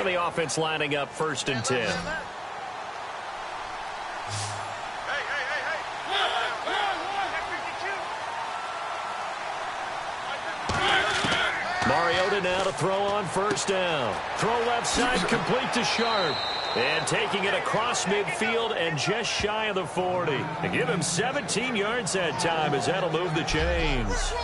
And the offense lining up 1st and 10. Mariota now to throw on 1st down. Throw left side, complete to Sharp. And taking it across midfield and just shy of the 40. And give him 17 yards that time as that'll move the chains.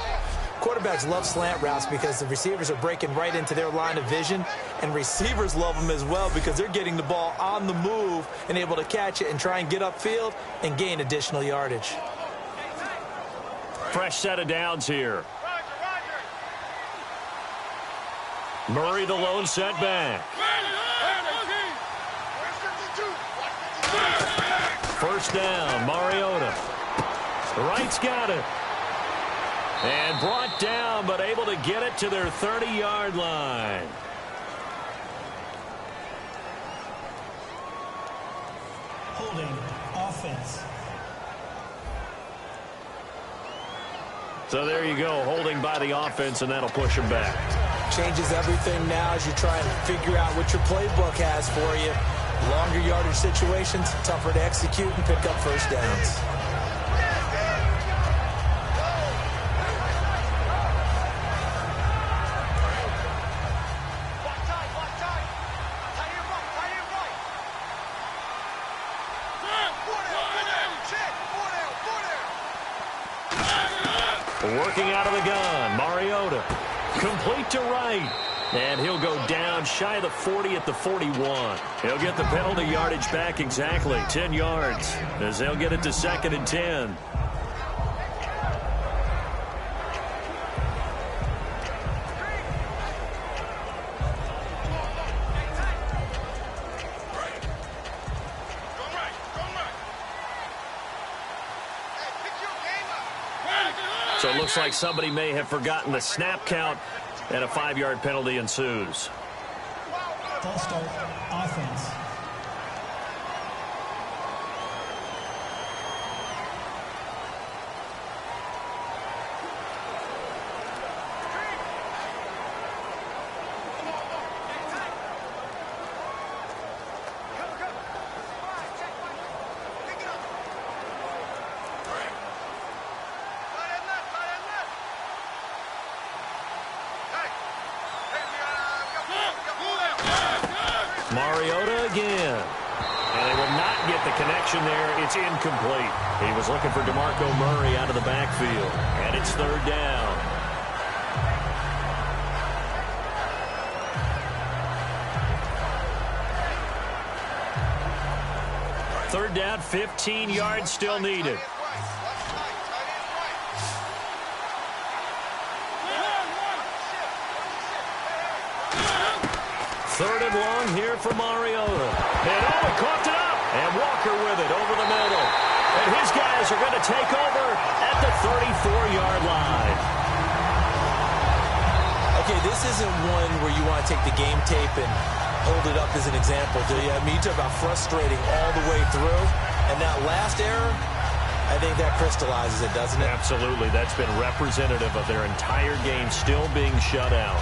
Quarterbacks love slant routes because the receivers are breaking right into their line of vision, and receivers love them as well because they're getting the ball on the move and able to catch it and try and get upfield and gain additional yardage. Fresh set of downs here. Murray the lone setback. 1st down, Mariota. The right's got it. And brought down, but able to get it to their 30-yard line. Holding offense. So there you go, holding by the offense, and that'll push them back. Changes everything now as you try and figure out what your playbook has for you. Longer yardage situations, tougher to execute and pick up 1st downs. Working out of the gun, Mariota. Complete to right. And he'll go down shy of the 40 at the 41. He'll get the penalty yardage back exactly, 10 yards, as they'll get it to 2nd and 10. So it looks like somebody may have forgotten the snap count, and a 5-yard penalty ensues. False start, offense. Mariota again. And they will not get the connection there. It's incomplete. He was looking for DeMarco Murray out of the backfield. And it's 3rd down. Third down, 15 yards still needed. Third and long here for Mariota. And he caught it up. And Walker with it over the middle. And his guys are going to take over at the 34-yard line. Okay, this isn't one where you want to take the game tape and hold it up as an example, do you? I mean, you talk about frustrating all the way through. And that last error, I think that crystallizes it, doesn't it? Absolutely. That's been representative of their entire game still being shut out.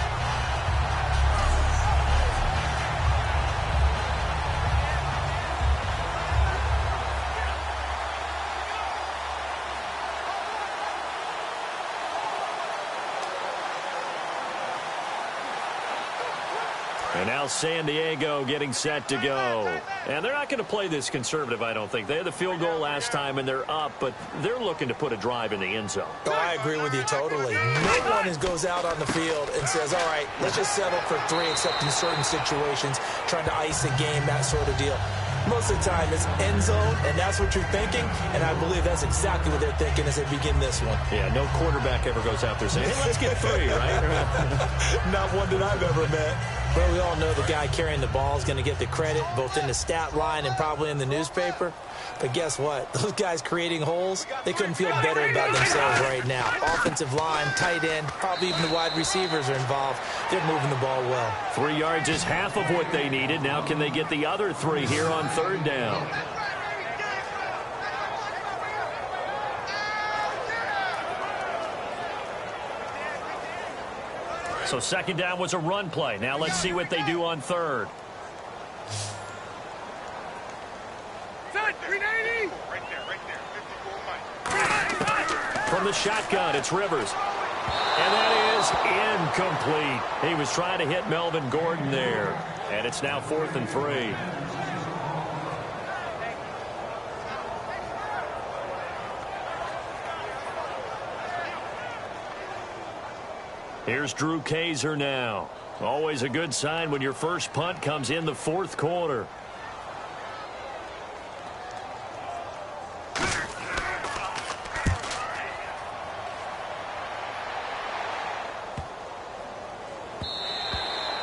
And now San Diego getting set to go. And they're not going to play this conservative, I don't think. They had the field goal last time, and they're up, but they're looking to put a drive in the end zone. Oh, I agree with you totally. No one goes out on the field and says, all right, let's just settle for 3, except in certain situations, trying to ice a game, that sort of deal. Most of the time, it's end zone, and that's what you're thinking, and I believe that's exactly what they're thinking as they begin this one. Yeah, no quarterback ever goes out there saying, hey, let's get 3, right? Not one that I've ever met. Well, we all know the guy carrying the ball is going to get the credit, both in the stat line and probably in the newspaper. But guess what? Those guys creating holes, they couldn't feel better about themselves right now. Offensive line, tight end, probably even the wide receivers are involved. They're moving the ball well. 3 yards is half of what they needed. Now can they get the other 3 here on 3rd down? So 2nd down was a run play. Now let's see what they do on 3rd. From the shotgun, it's Rivers. And that is incomplete. He was trying to hit Melvin Gordon there. And it's now 4th and 3. Here's Drew Kaiser now. Always a good sign when your first punt comes in the 4th quarter.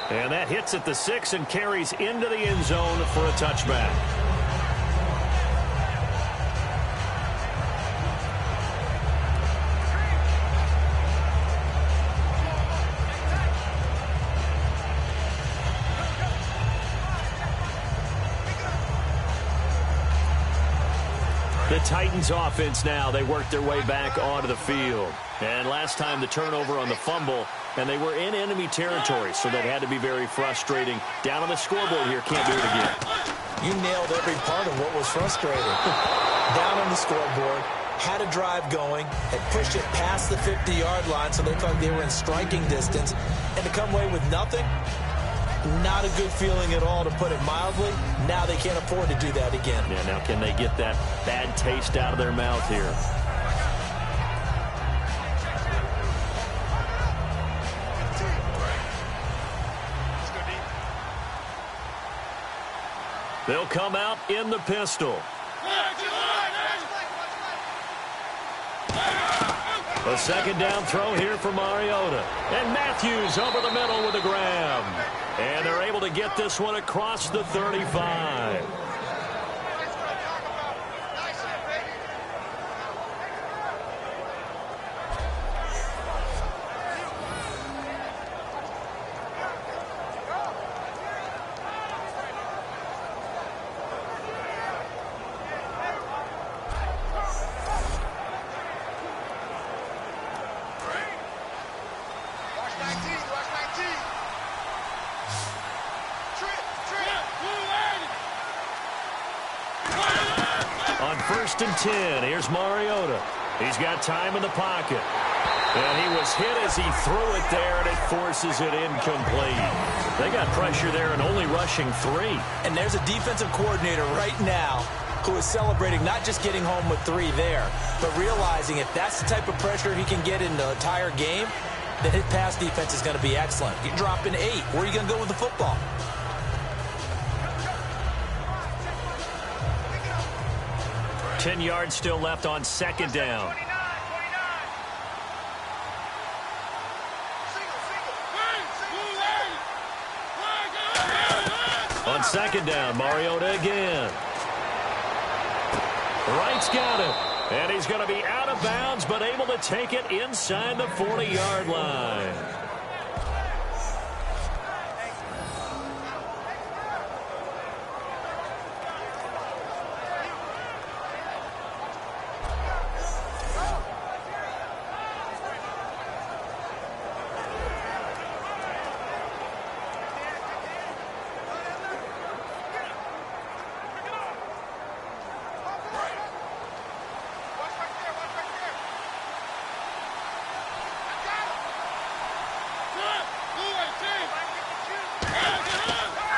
And that hits at the 6 and carries into the end zone for a touchback. The Titans offense now, they work their way back onto the field. And last time the turnover on the fumble, and they were in enemy territory, so that had to be very frustrating. Down on the scoreboard here, can't do it again. You nailed every part of what was frustrating. Down on the scoreboard, had a drive going, had pushed it past the 50-yard line, so they thought they were in striking distance, and to come away with nothing, not a good feeling at all, to put it mildly. Now they can't afford to do that again. Yeah, now can they get that bad taste out of their mouth here? They'll come out in the pistol. A second down throw here for Mariota. And Matthews over the middle with a grab. And they're able to get this one across the 35. On 1st and 10, here's Mariota. He's got time in the pocket. And he was hit as he threw it there, and it forces it incomplete. They got pressure there and only rushing 3. And there's a defensive coordinator right now who is celebrating not just getting home with 3 there, but realizing if that's the type of pressure he can get in the entire game, then his pass defense is going to be excellent. You're dropping 8. Where are you going to go with the football? Ten yards still left on 2nd down. On 2nd down, Mariota again. Wright's got it. And he's going to be out of bounds, but able to take it inside the 40-yard line.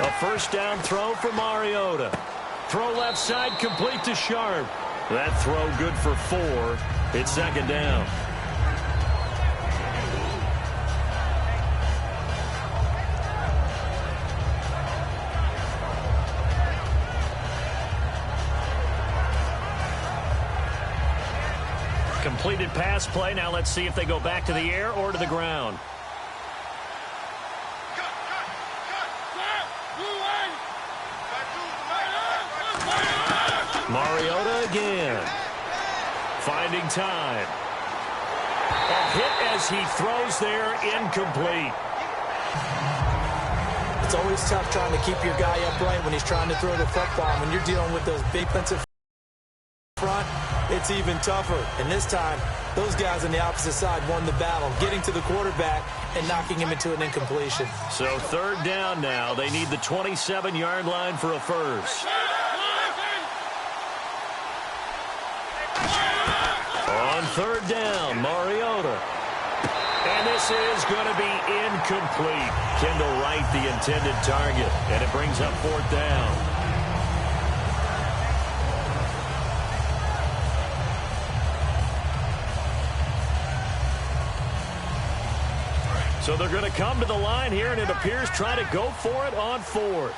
A first down throw for Mariota. Throw left side, complete to Sharp. That throw good for 4. It's 2nd down. Completed pass play. Now let's see if they go back to the air or to the ground. Mariota again. Finding time. A hit as he throws there, incomplete. It's always tough trying to keep your guy upright when he's trying to throw the football. When you're dealing with those big defensive front, it's even tougher. And this time, those guys on the opposite side won the battle, getting to the quarterback and knocking him into an incompletion. So 3rd down now. They need the 27-yard line for a first. On third down, Mariota. And this is going to be incomplete. Kendall Wright, the intended target, and it brings up fourth down. So they're going to come to the line here, and it appears try to go for it on fourth.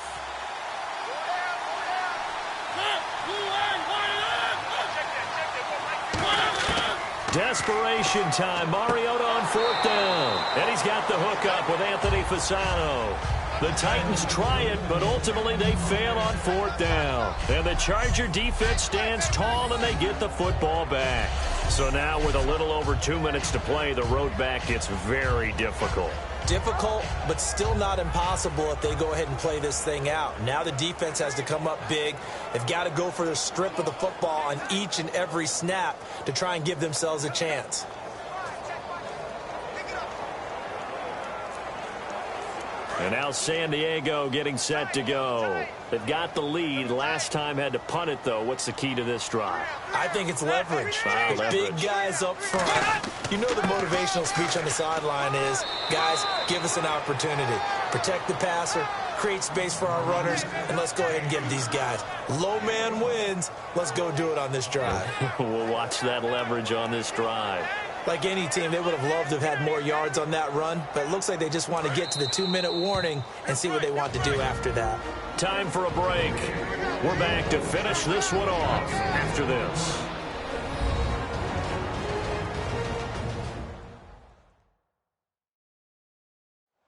Desperation time. Mariota on fourth down. And he's got the hookup with Anthony Fasano. The Titans try it, but ultimately they fail on fourth down. And the Charger defense stands tall, and they get the football back. So now with a little over 2 minutes to play, the road back gets very difficult. Difficult, but still not impossible if they go ahead and play this thing out. Now the defense has to come up big. They've got to go for the strip of the football on each and every snap to try and give themselves a chance. And now San Diego getting set to go. They've got the lead. Last time had to punt it, though. What's the key to this drive? I think it's leverage. The big guys up front. You know the motivational speech on the sideline is, guys, give us an opportunity. Protect the passer, create space for our runners, and let's go ahead and get these guys. Low man wins. Let's go do it on this drive. We'll watch that leverage on this drive. Like any team, they would have loved to have had more yards on that run, but it looks like they just want to get to the 2-minute warning and see what they want to do after that. Time for a break. We're back to finish this one off after this.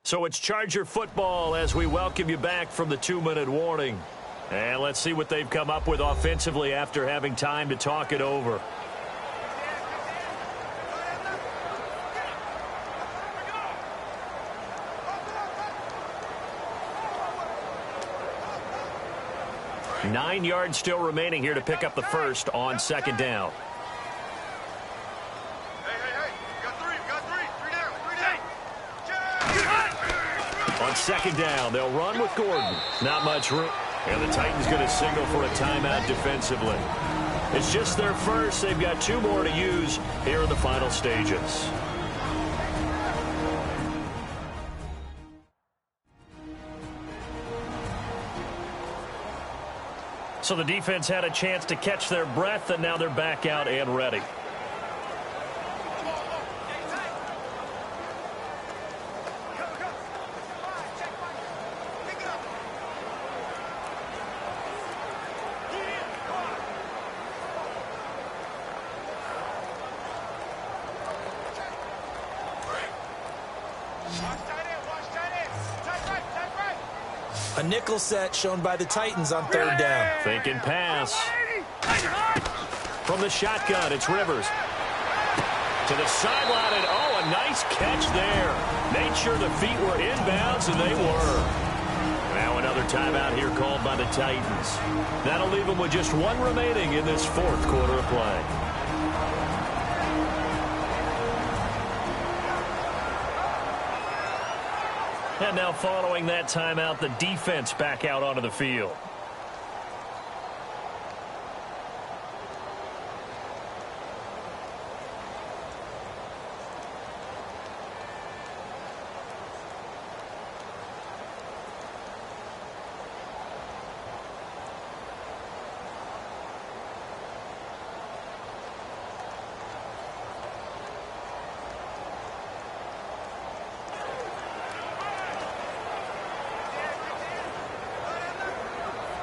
So it's Charger football as we welcome you back from the 2-minute warning. And let's see what they've come up with offensively after having time to talk it over. Nine yards still remaining here to pick up the first on second down. On second down, they'll run with Gordon. Not much room. And the Titans going to signal for a timeout defensively. It's just their first. They've got 2 more to use here in the final stages. So the defense had a chance to catch their breath, and now they're back out and ready. A nickel set shown by the Titans on third down. Thinking pass. From the shotgun, it's Rivers. To the sideline, and a nice catch there. Made sure the feet were inbounds, and they were. Now another timeout here called by the Titans. That'll leave them with just 1 remaining in this 4th quarter of play. And now following that timeout, the defense back out onto the field.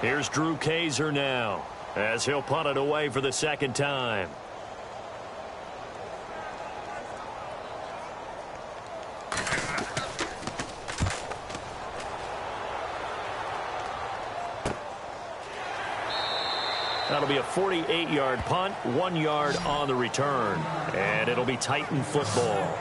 Here's Drew Kaiser now, as he'll punt it away for the 2nd time. That'll be a 48-yard punt, 1 yard on the return, and it'll be Titan football.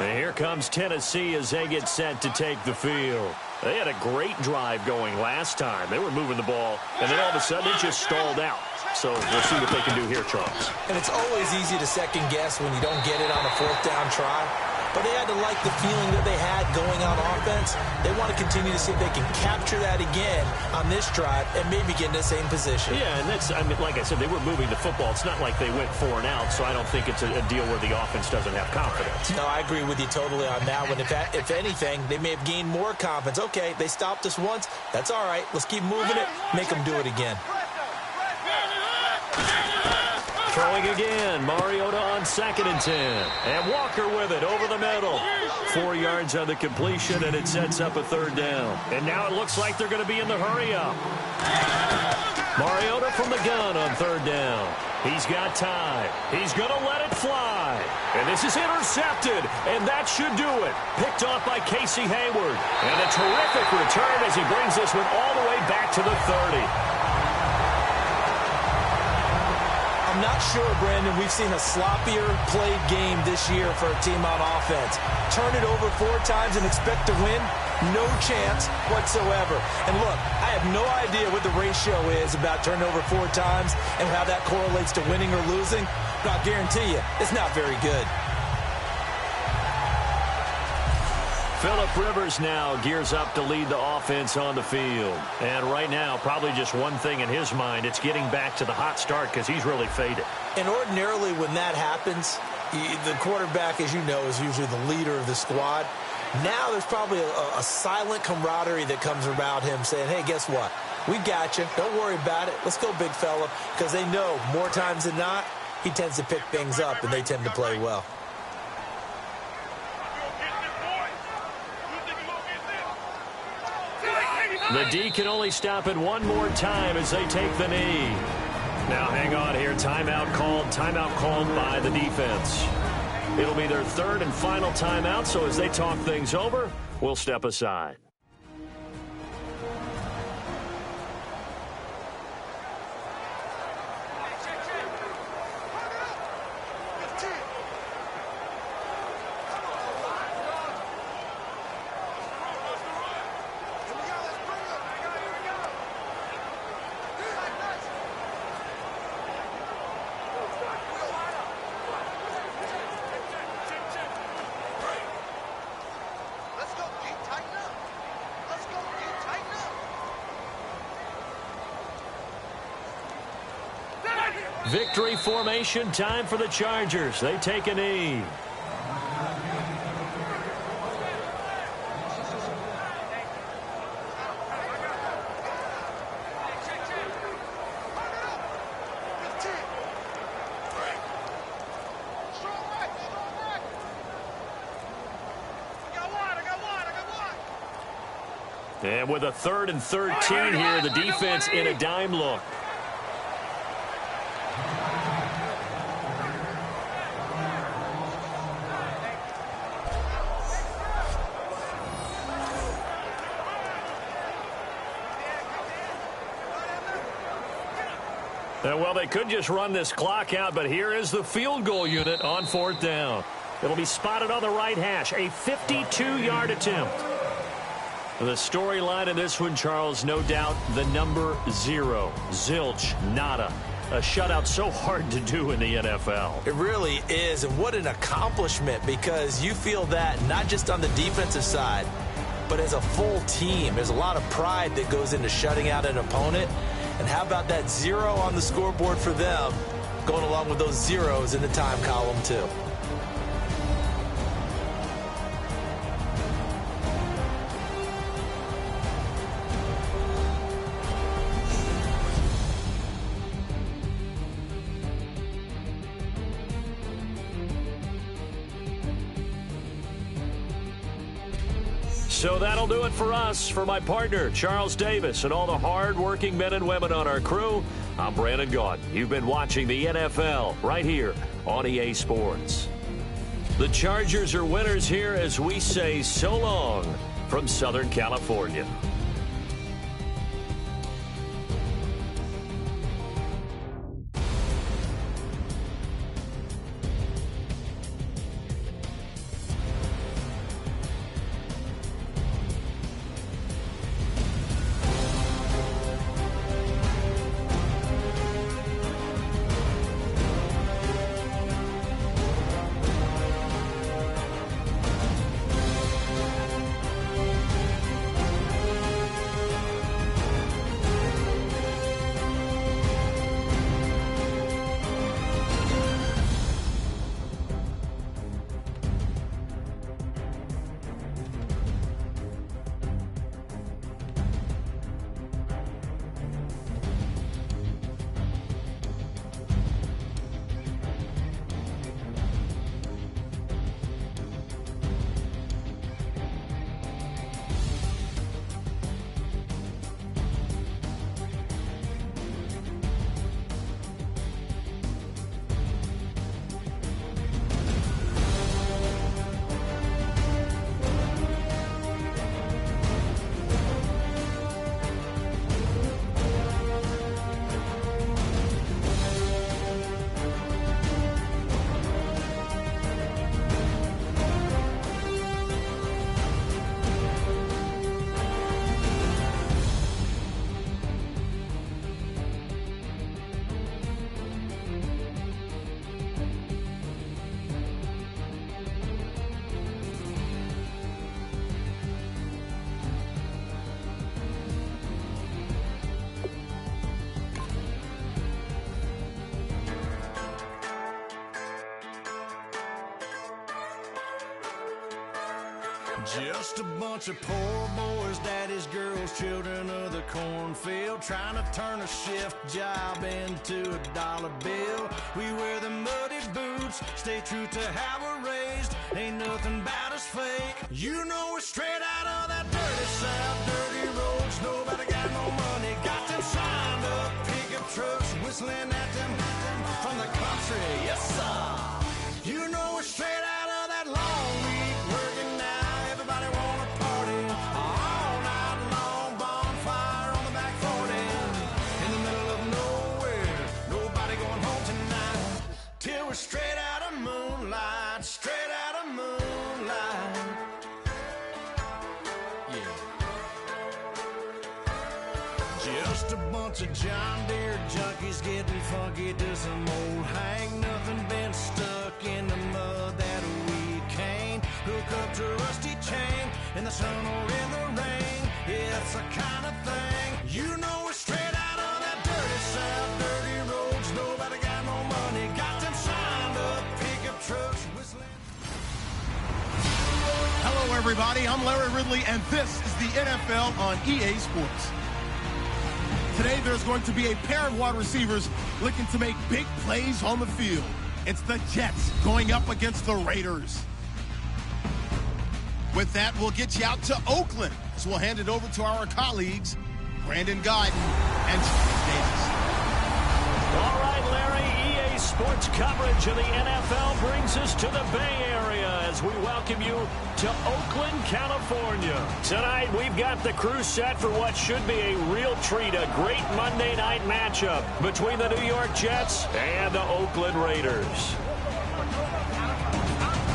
And here comes Tennessee as they get set to take the field. They had a great drive going last time. They were moving the ball, and then all of a sudden it just stalled out. So we'll see what they can do here, Charles. And it's always easy to second guess when you don't get it on a fourth down try. But they had to like the feeling that they had going on offense. They want to continue to see if they can capture that again on this drive and maybe get in the same position. Yeah, and that's, I mean, like I said, they were moving the football. It's not like they went 4 and out, so I don't think it's a deal where the offense doesn't have confidence. No, I agree with you totally on that one. If anything, they may have gained more confidence. Okay, they stopped us once. That's all right. Let's keep moving it. Make them do it again. Throwing again, Mariota on 2nd and 10. And Walker with it over the middle. 4 yards on the completion, and it sets up a 3rd down. And now it looks like they're going to be in the hurry-up. Mariota from the gun on 3rd down. He's got time. He's going to let it fly. And this is intercepted, and that should do it. Picked off by Casey Hayward. And a terrific return as he brings this one all the way back to the 30. I'm not sure, Brandon, we've seen a sloppier played game this year for a team on offense. Turn it over 4 times and expect to win? No chance whatsoever. And look, I have no idea what the ratio is about turning over 4 times and how that correlates to winning or losing, but I'll guarantee you it's not very good. Phillip Rivers now gears up to lead the offense on the field. And right now, probably just one thing in his mind, it's getting back to the hot start because he's really faded. And ordinarily when that happens, the quarterback, as you know, is usually the leader of the squad. Now there's probably a silent camaraderie that comes around him saying, hey, guess what? We got you. Don't worry about it. Let's go, big fella. Because they know more times than not, he tends to pick things up, and they tend to play well. The D can only stop it one more time as they take the knee. Now hang on here. Timeout called by the defense. It'll be their 3rd and final timeout, so as they talk things over, we'll step aside. Victory formation time for the Chargers. They take a knee. And with a 3rd and 13 here, the defense in a dime look. Well, they could just run this clock out, but here is the field goal unit on 4th down. It'll be spotted on the right hash, a 52-yard attempt. The storyline in this one, Charles, no doubt the number 0. Zilch, nada. A shutout so hard to do in the NFL. It really is, and what an accomplishment, because you feel that not just on the defensive side, but as a full team. There's a lot of pride that goes into shutting out an opponent. And how about that 0 on the scoreboard for them, going along with those zeros in the time column, too. So that'll do it for us. For my partner, Charles Davis, and all the hard-working men and women on our crew, I'm Brandon Gaudin. You've been watching the NFL right here on EA Sports. The Chargers are winners here as we say so long from Southern California. Just a bunch of poor boys, daddy's girls, children of the cornfield, trying to turn a shift job into a dollar bill. We wear the muddy boots, stay true to how we're raised. Ain't nothing about us fake. You know we're straight out of that dirty South, dirty roads. Nobody got no money, got them signed up. Pickup trucks whistling at them from the country. Yes, sir. You know we're straight out of that long week working now. Everybody wanna party all night long. Bonfire on the back 40 in the middle of nowhere. Nobody going home tonight till we're straight out of moonlight. Straight out of moonlight. Yeah. Just a bunch of John Deere junkies getting funky to some old Hank. Nothing been stuck in the mud that we can't hook up to a rusty chain in the sun or in the rain. Yeah, it's the kind of thing. You know we're straight out of that dirty South, dirty roads. Nobody got no money, got them signed up. Pickup trucks whistling. Hello, everybody. I'm Larry Ridley, and this is the NFL on EA Sports. Today, there's going to be a pair of wide receivers looking to make big plays on the field. It's the Jets going up against the Raiders. With that, we'll get you out to Oakland. So we'll hand it over to our colleagues, Brandon Guyton and Steve Davis. All right, Larry, EA Sports coverage of the NFL brings us to the Bay Area as we welcome you to Oakland, California. Tonight, we've got the crew set for what should be a real treat, a great Monday night matchup between the New York Jets and the Oakland Raiders.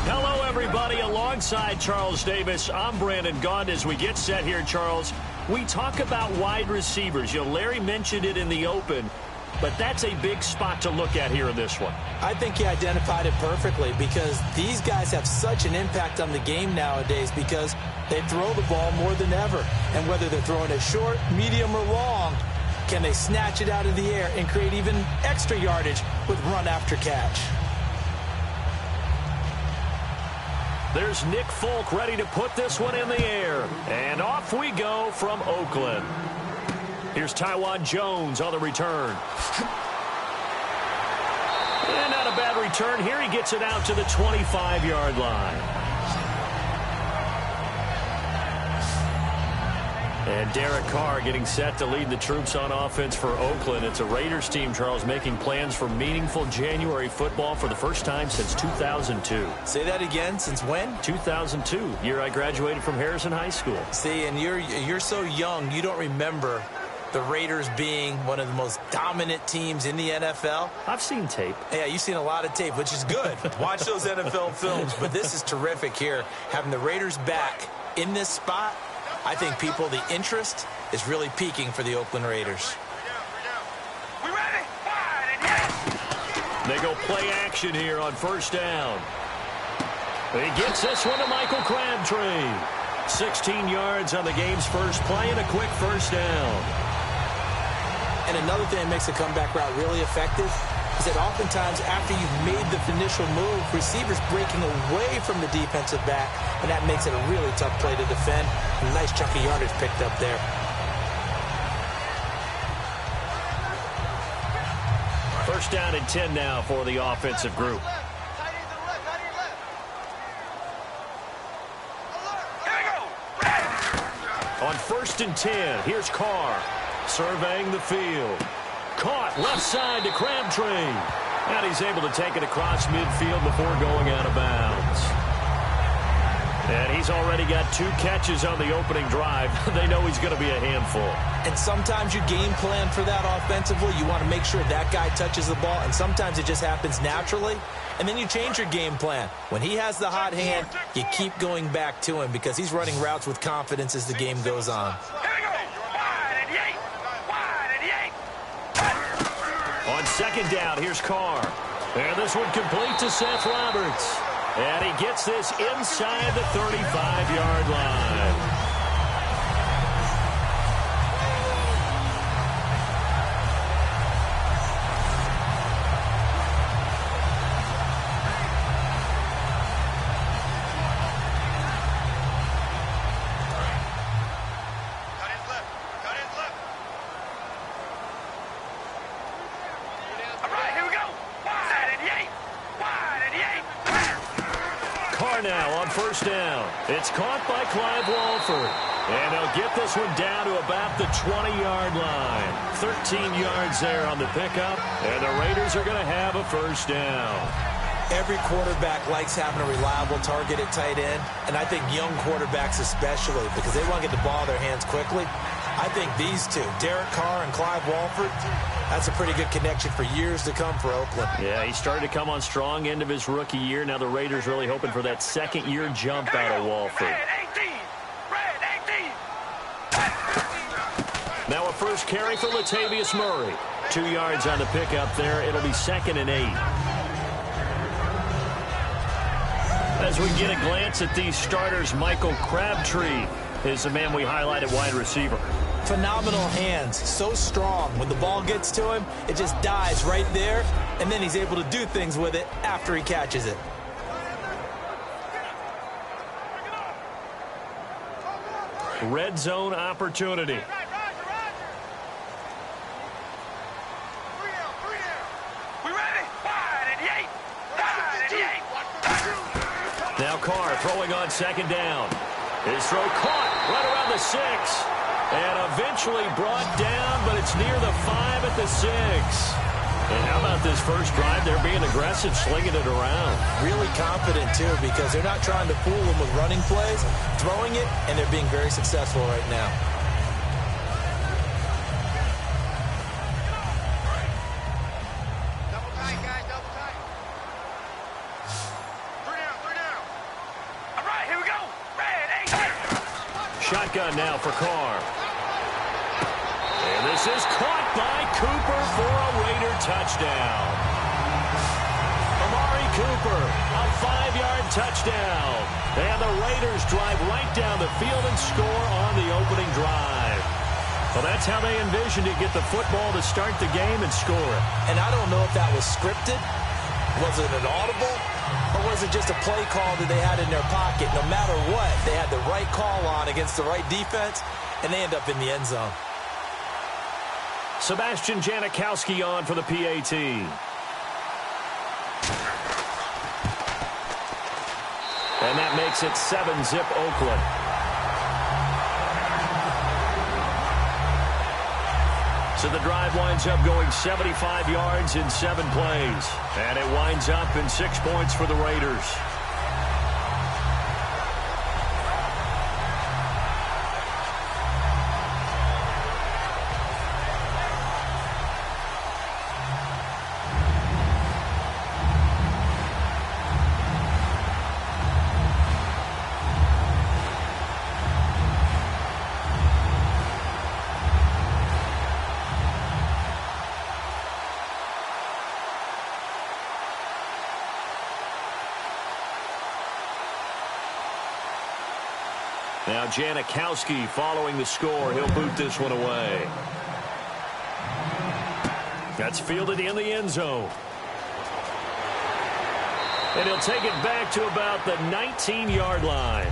Hello, everybody. Alongside Charles Davis, I'm Brandon Gaunt. As we get set here, Charles, we talk about wide receivers. You know, Larry mentioned it in the open, but that's a big spot to look at here in this one. I think he identified it perfectly because these guys have such an impact on the game nowadays because they throw the ball more than ever. And whether they're throwing it short, medium, or long, can they snatch it out of the air and create even extra yardage with run after catch? There's Nick Folk ready to put this one in the air. And off we go from Oakland. Here's Taiwan Jones on the return. And not a bad return here. He gets it out to the 25-yard line. And Derek Carr getting set to lead the troops on offense for Oakland. It's a Raiders team, Charles, making plans for meaningful January football for the first time since 2002. Say that again, since when? 2002, year I graduated from Harrison High School. See, and you're so young, you don't remember the Raiders being one of the most dominant teams in the NFL. I've seen tape. Yeah, you've seen a lot of tape, which is good. Watch those NFL films. But this is terrific here. Having the Raiders back in this spot, I think the interest is really peaking for the Oakland Raiders. We ready? They go play action here on first down. He gets this one to Michael Crabtree. 16 yards on the game's first play and a quick first down. And another thing that makes a comeback route really effective is that oftentimes after you've made the initial move, receivers breaking away from the defensive back, and that makes it a really tough play to defend. A nice chunk of yardage picked up there. First down and 10 now for the offensive group. On first and 10, here's Carr surveying the field. Caught left side to Crabtree. And he's able to take it across midfield before going out of bounds. And he's already got 2 catches on the opening drive. They know he's going to be a handful. And sometimes you game plan for that offensively. You want to make sure that guy touches the ball. And sometimes it just happens naturally. And then you change your game plan. When he has the hot hand, you keep going back to him because he's running routes with confidence as the game goes on. On second down, here's Carr. And this one complete to Seth Roberts. And he gets this inside the 35-yard line. first down. It's caught by Clive Walford. And they'll get this one down to about the 20-yard line. 13 yards there on the pickup. And the Raiders are going to have a first down. Every quarterback likes having a reliable target at tight end, and I think young quarterbacks especially, because they want to get the ball in their hands quickly. I think these two, Derek Carr and Clive Walford, that's a pretty good connection for years to come for Oakland. Yeah, he started to come on strong end of his rookie year. Now the Raiders really hoping for that second-year jump out of Walford. Now a first carry for Latavius Murray. 2 yards on the pickup there. It'll be 2nd and 8. As we get a glance at these starters, Michael Crabtree is the man we highlight at wide receiver. Phenomenal hands, so strong. When the ball gets to him, it just dives right there, and then he's able to do things with it after he catches it. Red zone opportunity. Now Carr throwing on 2nd down. His throw caught right around the 6. And eventually brought down, but it's near the 5 at the 6. And how about this first drive? They're being aggressive, slinging it around. Really confident, too, because they're not trying to fool them with running plays, throwing it, and they're being very successful right now. Shotgun now for Carr. And this is caught by Cooper for a Raider touchdown. Amari Cooper, a 5-yard touchdown. And the Raiders drive right down the field and score on the opening drive. Well, that's how they envisioned it, get the football to start the game and score it. And I don't know if that was scripted. Was it an audible? Or was it just a play call that they had in their pocket? No matter what, they had the right call on against the right defense, and they end up in the end zone. Sebastian Janikowski on for the PAT. And that makes it 7-zip Oakland. So the drive winds up going 75 yards in 7 plays. And it winds up in 6 points for the Raiders. Now Janikowski following the score. He'll boot this one away. That's fielded in the end zone. And he'll take it back to about the 19-yard line.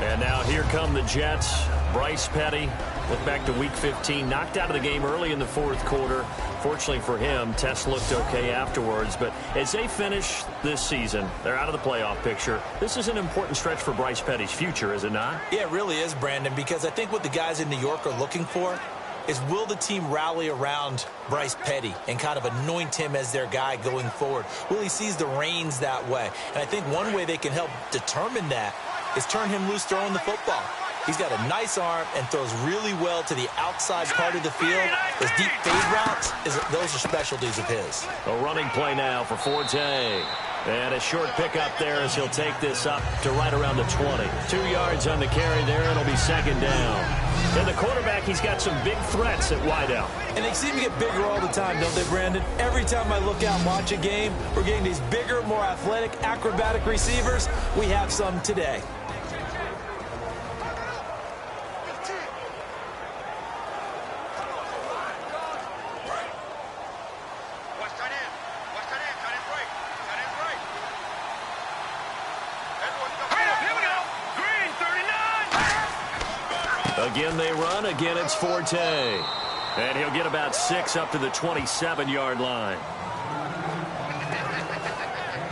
And now here come the Jets. Bryce Petty, look back to Week 15, knocked out of the game early in the 4th quarter. Fortunately for him, Tess looked okay afterwards. But as they finish this season, they're out of the playoff picture. This is an important stretch for Bryce Petty's future, is it not? Yeah, it really is, Brandon, because I think what the guys in New York are looking for is, will the team rally around Bryce Petty and kind of anoint him as their guy going forward? Will he seize the reins that way? And I think one way they can help determine that is turn him loose throwing the football. He's got a nice arm and throws really well to the outside part of the field. Those deep fade routes, those are specialties of his. A running play now for Forte. And a short pickup there as he'll take this up to right around the 20. 2 yards on the carry there. It'll be 2nd down. And the quarterback, he's got some big threats at wideout. And they seem to get bigger all the time, don't they, Brandon? Every time I look out and watch a game, we're getting these bigger, more athletic, acrobatic receivers. We have some today. Again they run. Again it's Forte. And he'll get about 6 up to the 27-yard line.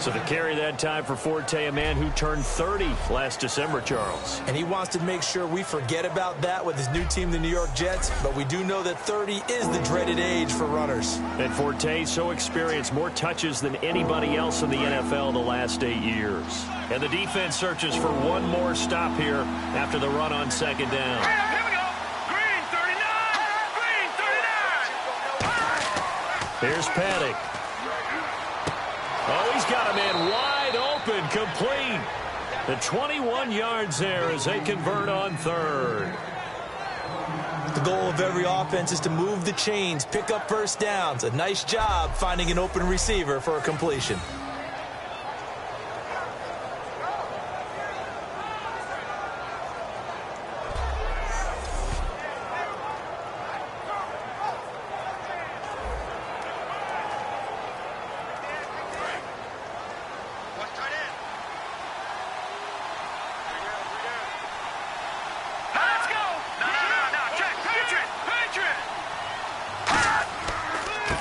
So to carry that time for Forte, a man who turned 30 last December, Charles. And he wants to make sure we forget about that with his new team, the New York Jets. But we do know that 30 is the dreaded age for runners. And Forte so experienced, more touches than anybody else in the NFL the last 8 years. And the defense searches for one more stop here after the run on second down. Here we go. Green 39. Green 39. Here's Paddock. Oh, he's got a man wide open, complete. The 21 yards there as they convert on third. The goal of every offense is to move the chains, pick up first downs. A nice job finding an open receiver for a completion.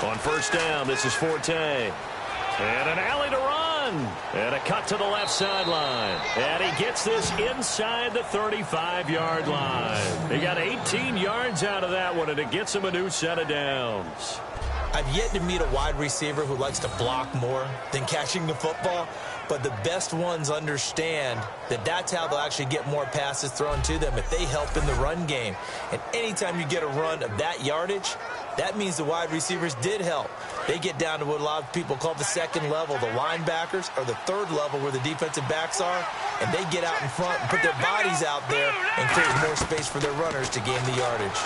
On first down, this is Forte. And an alley to run. And a cut to the left sideline. And he gets this inside the 35-yard line. He got 18 yards out of that one, and it gets him a new set of downs. I've yet to meet a wide receiver who likes to block more than catching the football, but the best ones understand that that's how they'll actually get more passes thrown to them if they help in the run game. And anytime you get a run of that yardage, that means the wide receivers did help. They get down to what a lot of people call the second level, the linebackers, or the third level where the defensive backs are, and they get out in front and put their bodies out there and create more space for their runners to gain the yardage.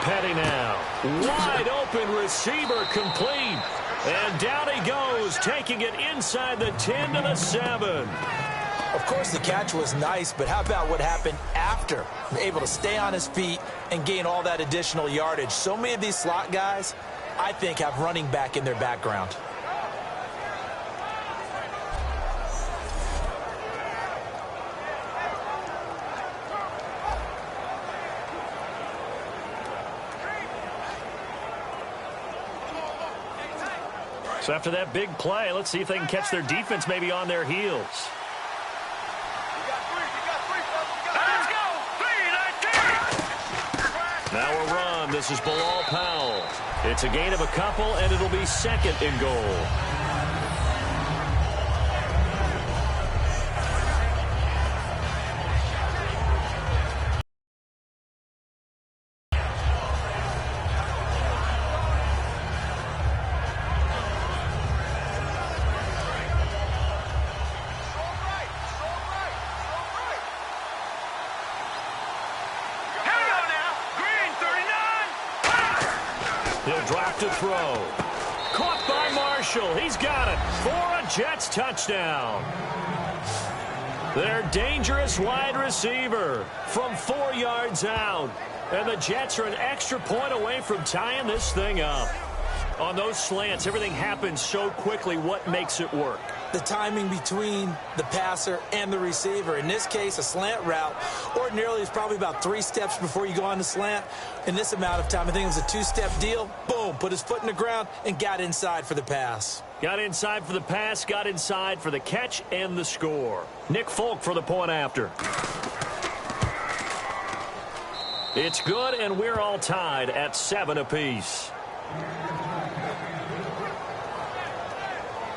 Petty now. Wide open receiver complete. And down he goes, taking it inside the 10 to the 7. Of course, the catch was nice, but how about what happened after? Able to stay on his feet and gain all that additional yardage. So many of these slot guys, I think, have running back in their background. So after that big play, let's see if they can catch their defense maybe on their heels. Let's go. 3-19. Now a run. This is Bilal Powell. It's a gain of a couple, and it'll be second and goal. He'll drop to throw. Caught by Marshall. He's got it for a Jets touchdown. Their dangerous wide receiver from 4 yards out. And the Jets are an extra point away from tying this thing up. On those slants, everything happens so quickly. What makes it work? The timing between the passer and the receiver. In this case, a slant route ordinarily is probably about 3 steps before you go on the slant. In this amount of time, I think it was a 2-step deal. Boom, put his foot in the ground and got inside for the pass. Got inside for the pass, got inside for the catch and the score. Nick Folk for the point after. It's good, and we're all tied at 7 apiece.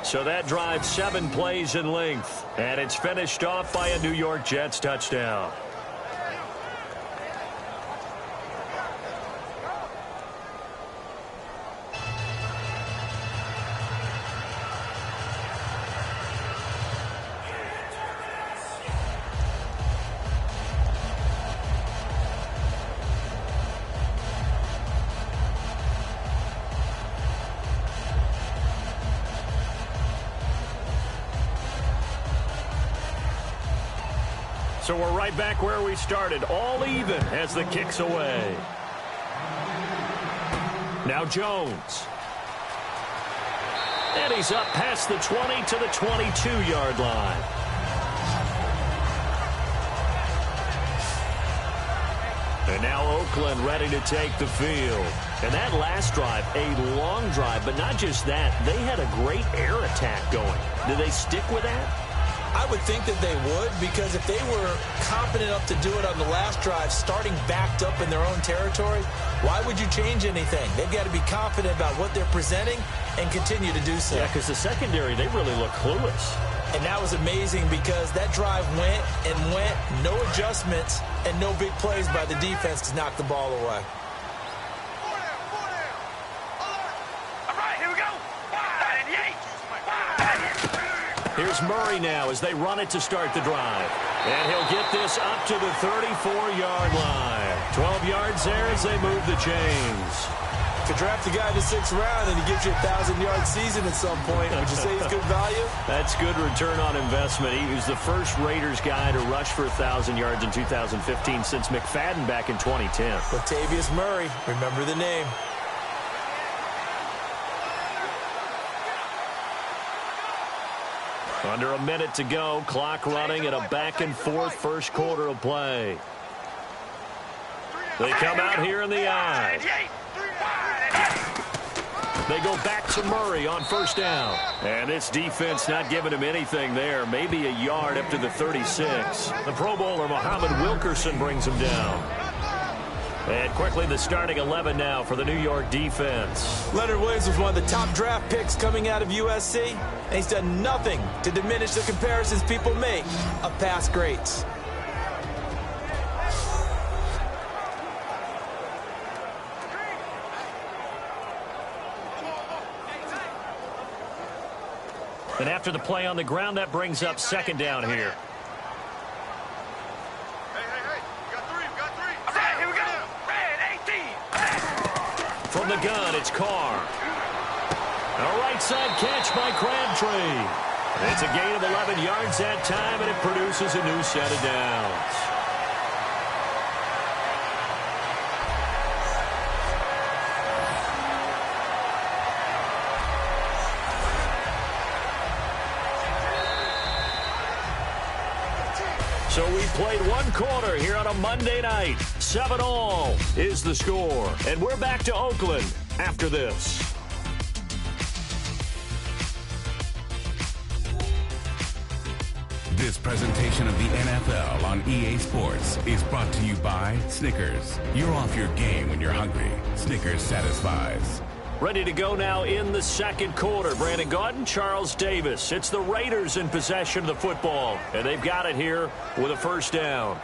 So that drives 7 plays in length, and it's finished off by a New York Jets touchdown. So we're right back where we started, all even as the kick's away. Now Jones. And he's up past the 20 to the 22-yard line. And now Oakland ready to take the field. And that last drive, a long drive, but not just that. They had a great air attack going. Do they stick with that? I would think that they would, because if they were confident enough to do it on the last drive, starting backed up in their own territory, why would you change anything? They've got to be confident about what they're presenting and continue to do so. Yeah, because the secondary, they really look clueless. And that was amazing because that drive went and went, no adjustments, and no big plays by the defense to knock the ball away. All right, here we go. Wide and Yates. Here's Murray now as they run it to start the drive. And he'll get this up to the 34-yard line. 12 yards there as they move the chains. Could draft a guy in the 6th round and he gives you a 1,000-yard season at some point. Would you say he's good value? That's good return on investment. He was the first Raiders guy to rush for 1,000 yards in 2015 since McFadden back in 2010. Latavius Murray, remember the name. Under a minute to go, clock running at a back-and-forth first quarter of play. They come out here in the eye. They go back to Murray on first down. And this defense not giving him anything there. Maybe a yard up to the 36. The Pro Bowler Muhammad Wilkerson brings him down. And quickly the starting 11 now for the New York defense. Leonard Williams was one of the top draft picks coming out of USC, and he's done nothing to diminish the comparisons people make of past greats. And after the play on the ground, that brings up second down here. From the gun, it's Carr. A right side catch by Crabtree. It's a gain of 11 yards that time, and it produces a new set of downs. So we played one quarter here on a Monday night. 7-all is the score. And we're back to Oakland after this. This presentation of the NFL on EA Sports is brought to you by Snickers. You're off your game when you're hungry. Snickers satisfies. Ready to go now in the second quarter. Brandon Gaudin, Charles Davis. It's the Raiders in possession of the football. And they've got it here with a first down.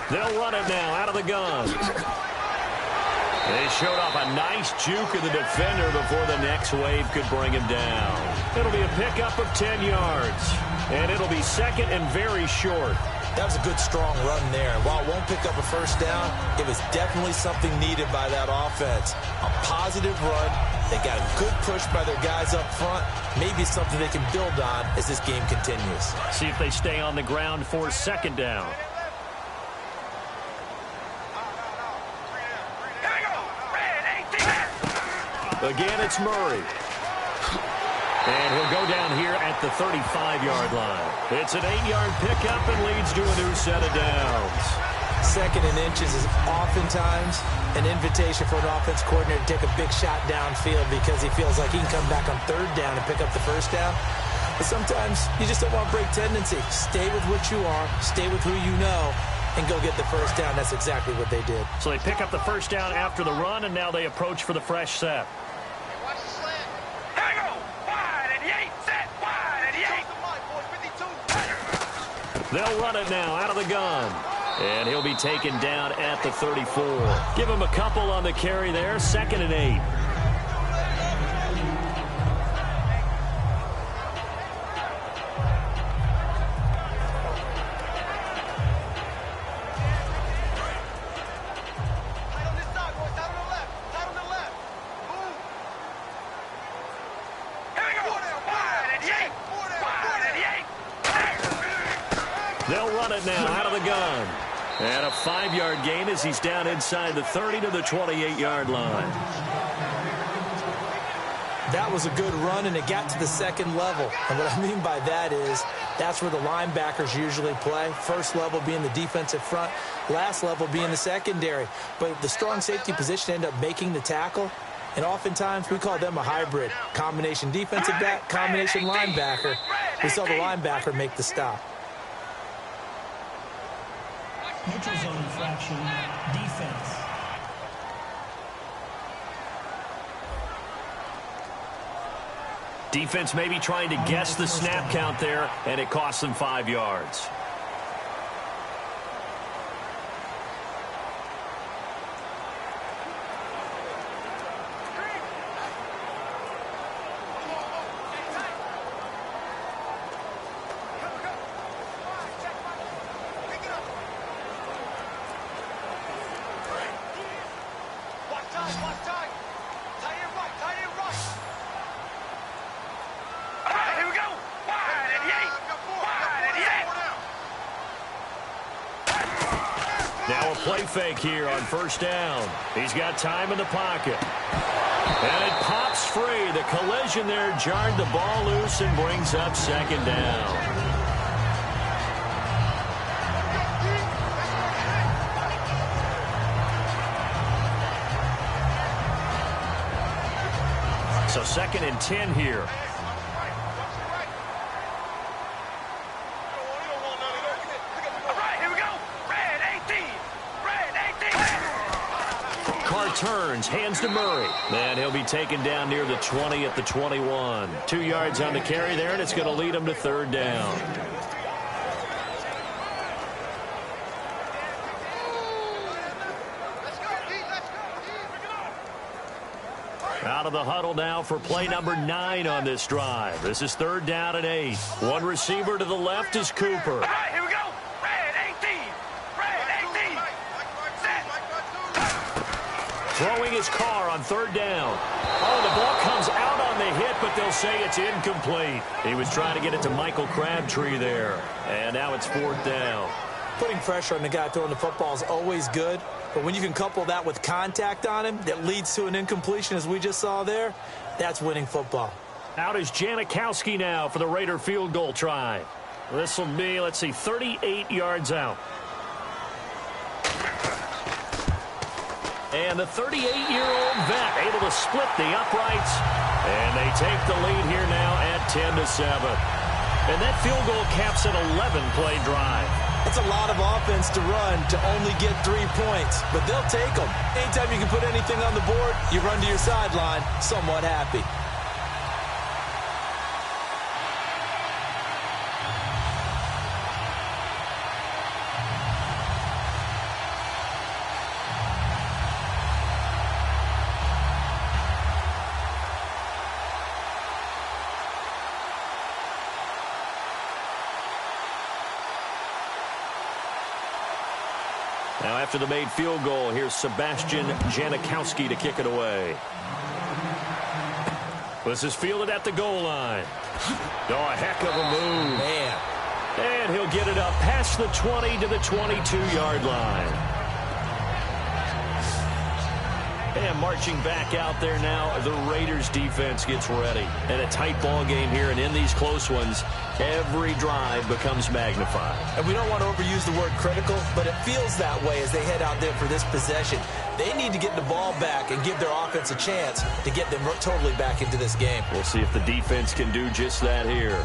They'll run it now out of the gun. They showed off a nice juke of the defender before the next wave could bring him down. It'll be a pickup of 10 yards. And it'll be second and very short. That was a good, strong run there. While it won't pick up a first down, it was definitely something needed by that offense. A positive run. They got a good push by their guys up front. Maybe something they can build on as this game continues. See if they stay on the ground for second down. Again, it's Murray. And he'll go down here at the 35-yard line. It's an 8-yard pickup and leads to a new set of downs. Second and inches is oftentimes an invitation for an offense coordinator to take a big shot downfield because he feels like he can come back on third down and pick up the first down. But sometimes you just don't want to break tendency. Stay with what you are, stay with who you know, and go get the first down. That's exactly what they did. So they pick up the first down after the run, and now they approach for the fresh set. They'll run it now out of the gun. And he'll be taken down at the 34. Give him a couple on the carry there. 2nd and 8. They'll run it now out of the gun. And a 5-yard gain as he's down inside the 30 to the 28-yard line. That was a good run, and it got to the second level. And what I mean by that is that's where the linebackers usually play. First level being the defensive front, last level being the secondary. But the strong safety position ended up making the tackle, and oftentimes we call them a hybrid. Combination defensive back, combination linebacker. We saw the linebacker make the stop. Neutral zone infraction, defense. Defense maybe trying to guess the snap count there, and it costs them 5 yards. Now a play fake here on first down. He's got time in the pocket. And it pops free. The collision there jarred the ball loose and brings up second down. So 2nd and 10 here. Turns, hands to Murray. And he'll be taken down near the 20 at the 21. 2 yards on the carry there, and it's going to lead him to 3rd down. Out of the huddle now for play number 9 on this drive. This is 3rd down and 8. One receiver to the left is Cooper. Here we go. Throwing his car on 3rd down. Oh, the ball comes out on the hit, but they'll say it's incomplete. He was trying to get it to Michael Crabtree there. And now it's 4th down. Putting pressure on the guy throwing the football is always good, but when you can couple that with contact on him that leads to an incompletion, as we just saw there, that's winning football. Out is Janikowski now for the Raider field goal try. This will be, 38 yards out. And the 38-year-old vet able to split the uprights. And they take the lead here now at 10-7. And that field goal caps an 11-play drive. It's a lot of offense to run to only get 3 points, but they'll take them. Anytime you can put anything on the board, you run to your sideline somewhat happy. Now after the made field goal, here's Sebastian Janikowski to kick it away. This is fielded at the goal line. Oh, a heck of a move. Man. And he'll get it up past the 20 to the 22-yard line. And marching back out there now, the Raiders defense gets ready. And a tight ball game here, and in these close ones, every drive becomes magnified. And we don't want to overuse the word critical, but it feels that way as they head out there for this possession. They need to get the ball back and give their offense a chance to get them totally back into this game. We'll see if the defense can do just that here.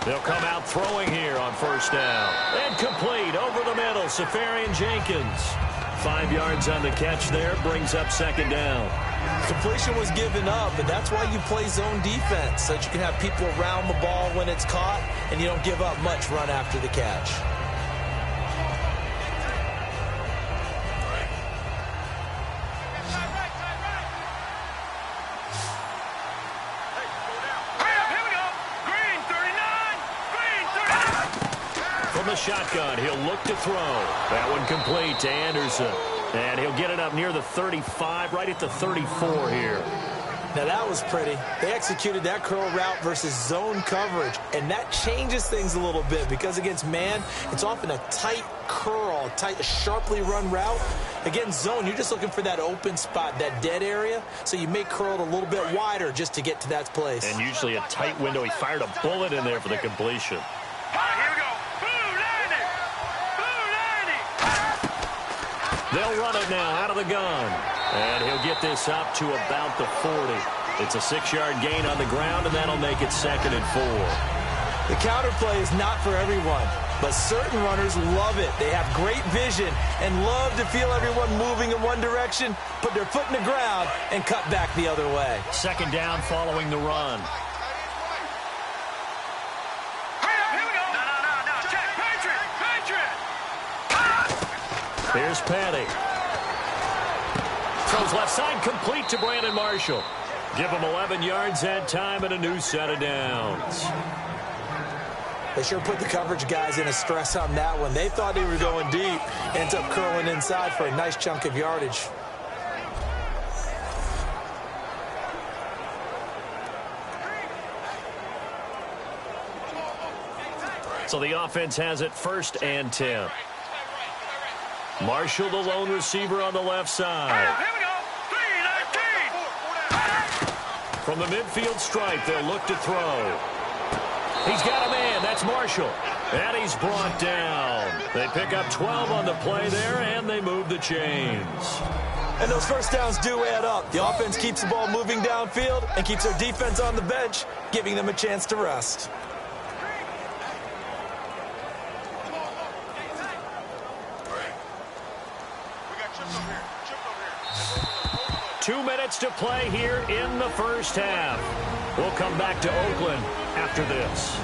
They'll come out throwing here on first down. And complete over the middle, Safarian Jenkins. 5 yards on the catch there, brings up second down. Completion was given up, and that's why you play zone defense, so that you can have people around the ball when it's caught, and you don't give up much run after the catch. the shotgun. He'll look to throw. That one complete to Anderson. And he'll get it up near the 35, right at the 34 here. Now, that was pretty. They executed that curl route versus zone coverage, and that changes things a little bit because against man, it's often a tight curl, tight, sharply run route. Against zone, you're just looking for that open spot, that dead area, so you may curl it a little bit wider just to get to that place. And usually a tight window. He fired a bullet in there for the completion. All right, here we go. Boo, They'll run it now out of the gun. And he'll get this up to about the 40. It's a 6-yard gain on the ground, and that'll make it 2nd and 4. The counterplay is not for everyone, but certain runners love it. They have great vision and love to feel everyone moving in one direction, put their foot in the ground, and cut back the other way. 2nd down following the run. Here we go. No. Check. Patriot. Here's Petty. Throws left side, complete to Brandon Marshall. Give him 11 yards that time and a new set of downs. They sure put the coverage guys in a stress on that one. They thought they were going deep. Ends up curling inside for a nice chunk of yardage. So the offense has it 1st and 10. Marshall, the lone receiver on the left side. Here we go. 3-19. From the midfield stripe, they'll look to throw. He's got a man. That's Marshall. And he's brought down. They pick up 12 on the play there, and they move the chains. And those first downs do add up. The offense keeps the ball moving downfield and keeps their defense on the bench, giving them a chance to rest. 2 minutes to play here in the first half. We'll come back to Oakland after this.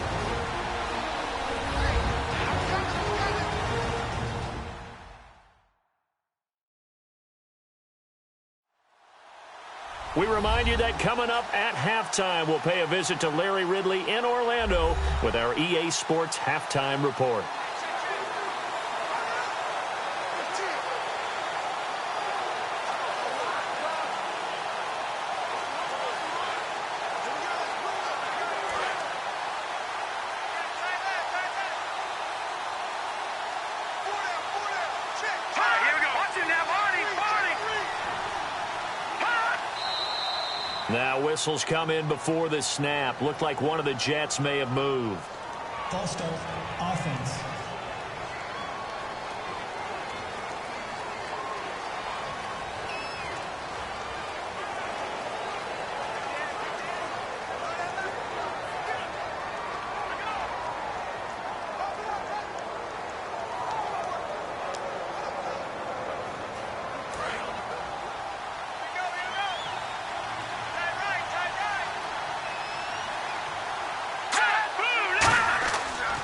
We remind you that coming up at halftime, we'll pay a visit to Larry Ridley in Orlando with our EA Sports Halftime Report. Now whistles come in before the snap. Looked like one of the Jets may have moved. False start, offense.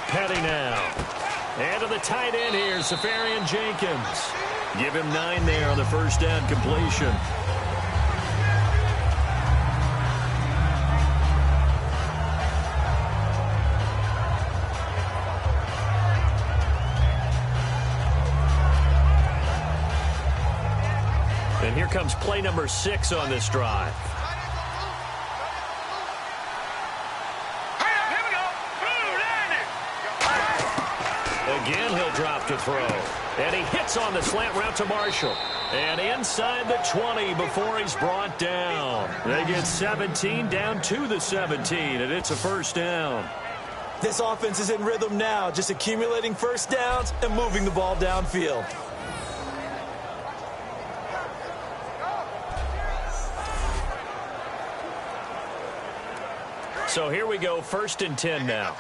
Petty now. And to the tight end here, Safarian Jenkins. Give him 9 there on the first down completion. And here comes play number 6 on this drive. Again, he'll drop to throw. And he hits on the slant route to Marshall. And inside the 20 before he's brought down. They get 17 down to the 17, and it's a first down. This offense is in rhythm now, just accumulating first downs and moving the ball downfield. So here we go, 1st and 10 now.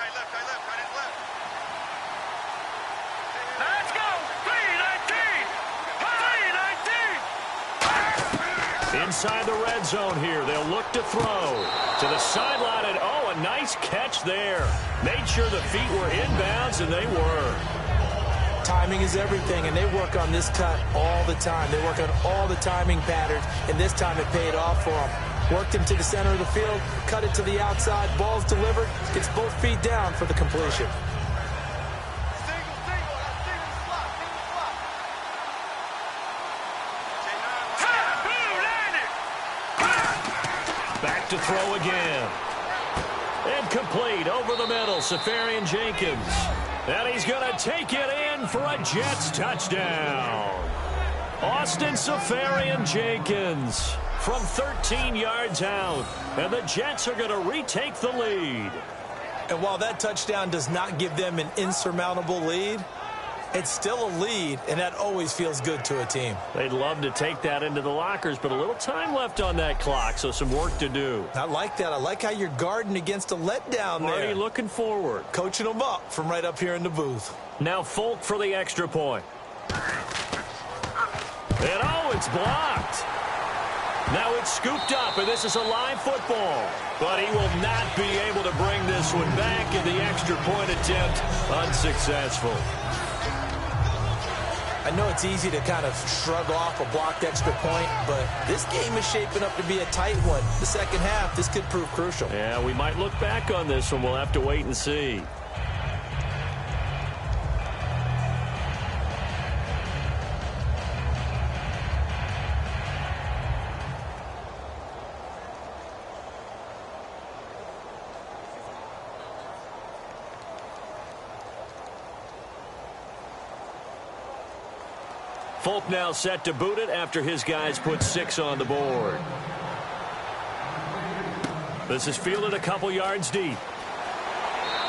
Inside the red zone here, they'll look to throw to the sideline, and oh, a nice catch there. Made sure the feet were inbounds, and they were. Timing is everything, and they work on this cut all the time. They work on all the timing patterns, and this time it paid off for them. Worked him to the center of the field, cut it to the outside, ball's delivered, gets both feet down for the completion. to throw again. Incomplete over the middle, Safarian Jenkins. And he's going to take it in for a Jets touchdown. Austin Safarian Jenkins from 13 yards out. And the Jets are going to retake the lead. And while that touchdown does not give them an insurmountable lead, it's still a lead, and that always feels good to a team. They'd love to take that into the lockers, but a little time left on that clock, so some work to do. I like that. I like how you're guarding against a letdown there. Already looking forward. Coaching them up from right up here in the booth. Now Folk for the extra point. And oh, it's blocked. Now it's scooped up, and this is a live football. But he will not be able to bring this one back, and the extra point attempt unsuccessful. I know it's easy to kind of shrug off a blocked extra point, but this game is shaping up to be a tight one. The second half, this could prove crucial. Yeah, we might look back on this one. We'll have to wait and see. Folk now set to boot it after his guys put 6 on the board. This is fielded a couple yards deep.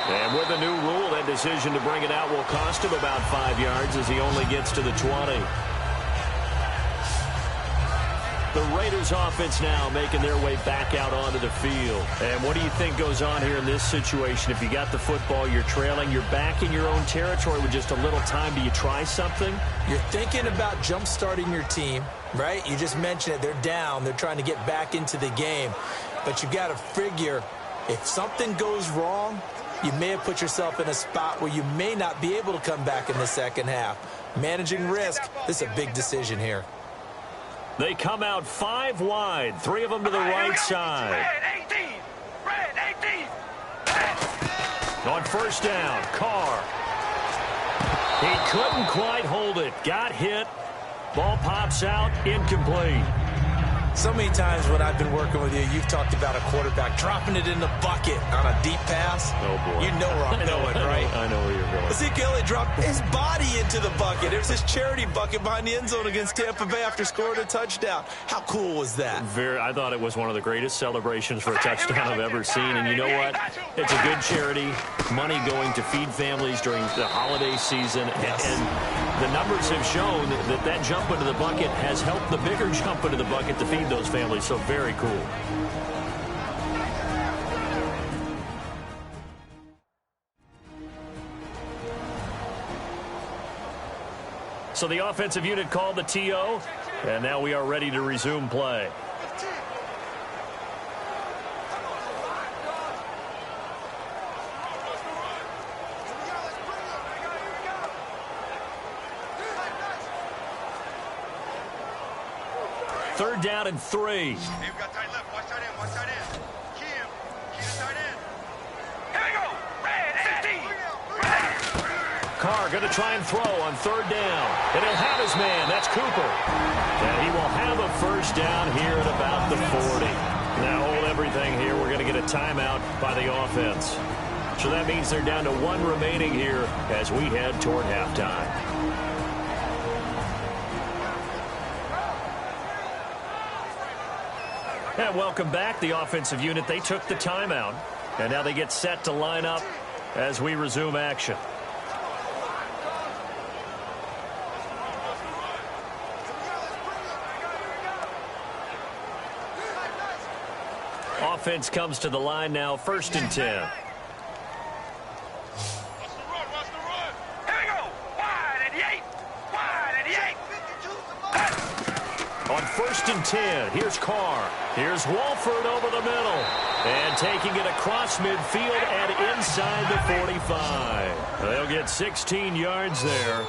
And with the new rule, that decision to bring it out will cost him about 5 yards as he only gets to the 20. The Raiders offense now making their way back out onto the field. And what do you think goes on here in this situation? If you got the football, you're trailing, you're back in your own territory with just a little time. Do you try something? You're thinking about jump-starting your team, right? You just mentioned it. They're down. They're trying to get back into the game. But you got to figure if something goes wrong, you may have put yourself in a spot where you may not be able to come back in the second half. Managing risk, this is a big decision here. They come out 5 wide, 3 of them to the right side. Red 18. On first down, Carr. He couldn't quite hold it. Got hit. Ball pops out, incomplete. So many times when I've been working with you, you've talked about a quarterback dropping it in the bucket on a deep pass. Oh, boy. You know where I'm going, right? I know where you're going. Ezekiel Elliott dropped his body into the bucket. There's his charity bucket behind the end zone against Tampa Bay after scoring a touchdown. How cool was that? I thought it was one of the greatest celebrations for a touchdown I've ever seen. And you know what? It's a good charity. Money going to feed families during the holiday season. Yes. And the numbers have shown that that jump into the bucket has helped the bigger jump into the bucket to feed those families. So very cool. So the offensive unit called the TO, and now we are ready to resume play. Third down and 3. Hey, we got tight left. Watch tight end. Watch tight end. Key to tight end. Here we go. Red 18. Carr going to try and throw on third down. And he'll have his man. That's Cooper. And he will have a first down here at about the 40. Now hold everything here. We're going to get a timeout by the offense. So that means they're down to 1 remaining here as we head toward halftime. And welcome back, the offensive unit. They took the timeout, and now they get set to line up as we resume action. Offense comes to the line now, 1st and 10. On 1st and 10, here's Carr. Here's Walford over the middle. And taking it across midfield and inside the 45. They'll get 16 yards there.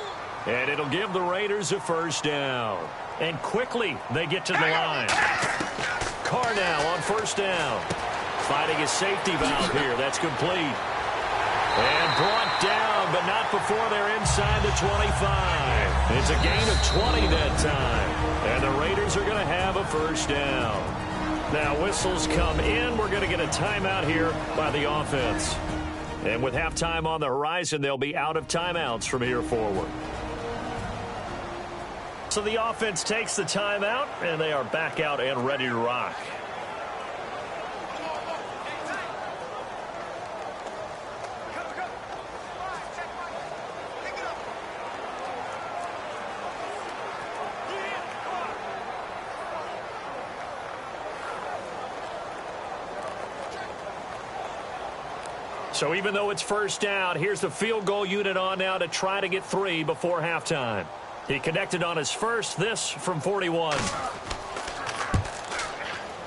And it'll give the Raiders a first down. And quickly, they get to the line. Carr now on 1st down. Fighting his safety valve here. That's complete. And brought down, but not before they're inside the 25. It's a gain of 20 that time. And the Raiders are going to have a first down. Now whistles come in. We're going to get a timeout here by the offense. And with halftime on the horizon, they'll be out of timeouts from here forward. So the offense takes the timeout, and they are back out and ready to rock. So even though it's first down, here's the field goal unit on now to try to get 3 before halftime. He connected on his first, this from 41.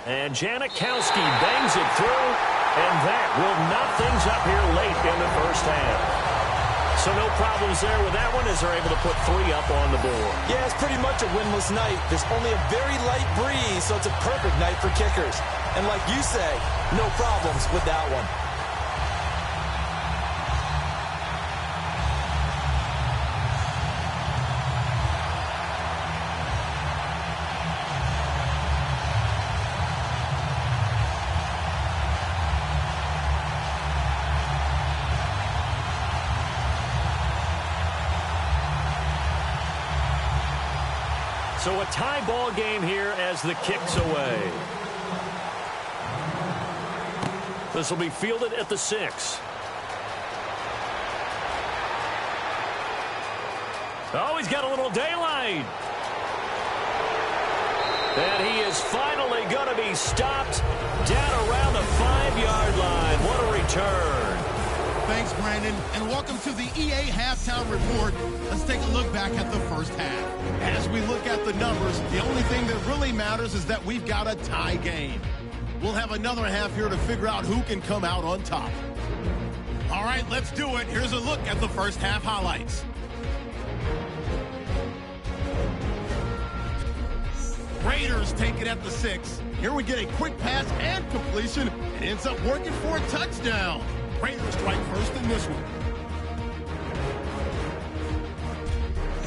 And Janikowski bangs it through, and that will knock things up here late in the first half. So no problems there with that one as they're able to put 3 up on the board. Yeah, it's pretty much a winless night. There's only a very light breeze, so it's a perfect night for kickers. And like you say, no problems with that one. So a tie ball game here as the kick's away. This will be fielded at the 6. Oh, he's got a little daylight. And he is finally going to be stopped down around the 5-yard line. What a return. Thanks, Brandon, and welcome to the EA Halftime Report. Let's take a look back at the first half. As we look at the numbers, the only thing that really matters is that we've got a tie game. We'll have another half here to figure out who can come out on top. All right, let's do it. Here's a look at the first half highlights. Raiders take it at the 6. Here we get a quick pass and completion. It ends up working for a touchdown. Raiders strike first in this one.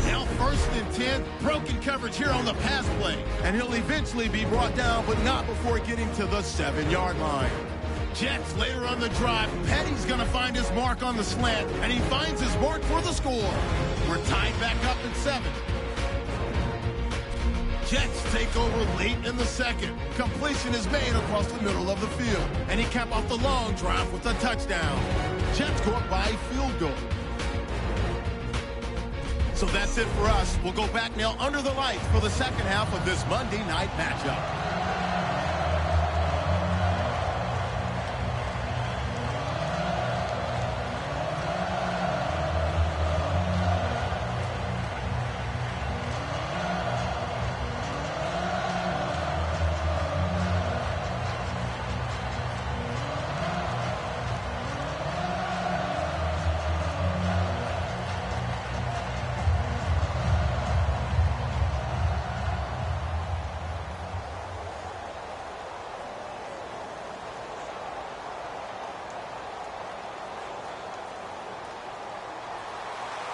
Now 1st and 10. Broken coverage here on the pass play. And he'll eventually be brought down, but not before getting to the 7-yard line. Jets later on the drive. Petty's going to find his mark on the slant, and he finds his mark for the score. We're tied back up at 7. Jets take over late in the second. Completion is made across the middle of the field. And he capped off the long drive with a touchdown. Jets go up by a field goal. So that's it for us. We'll go back now under the lights for the second half of this Monday night matchup.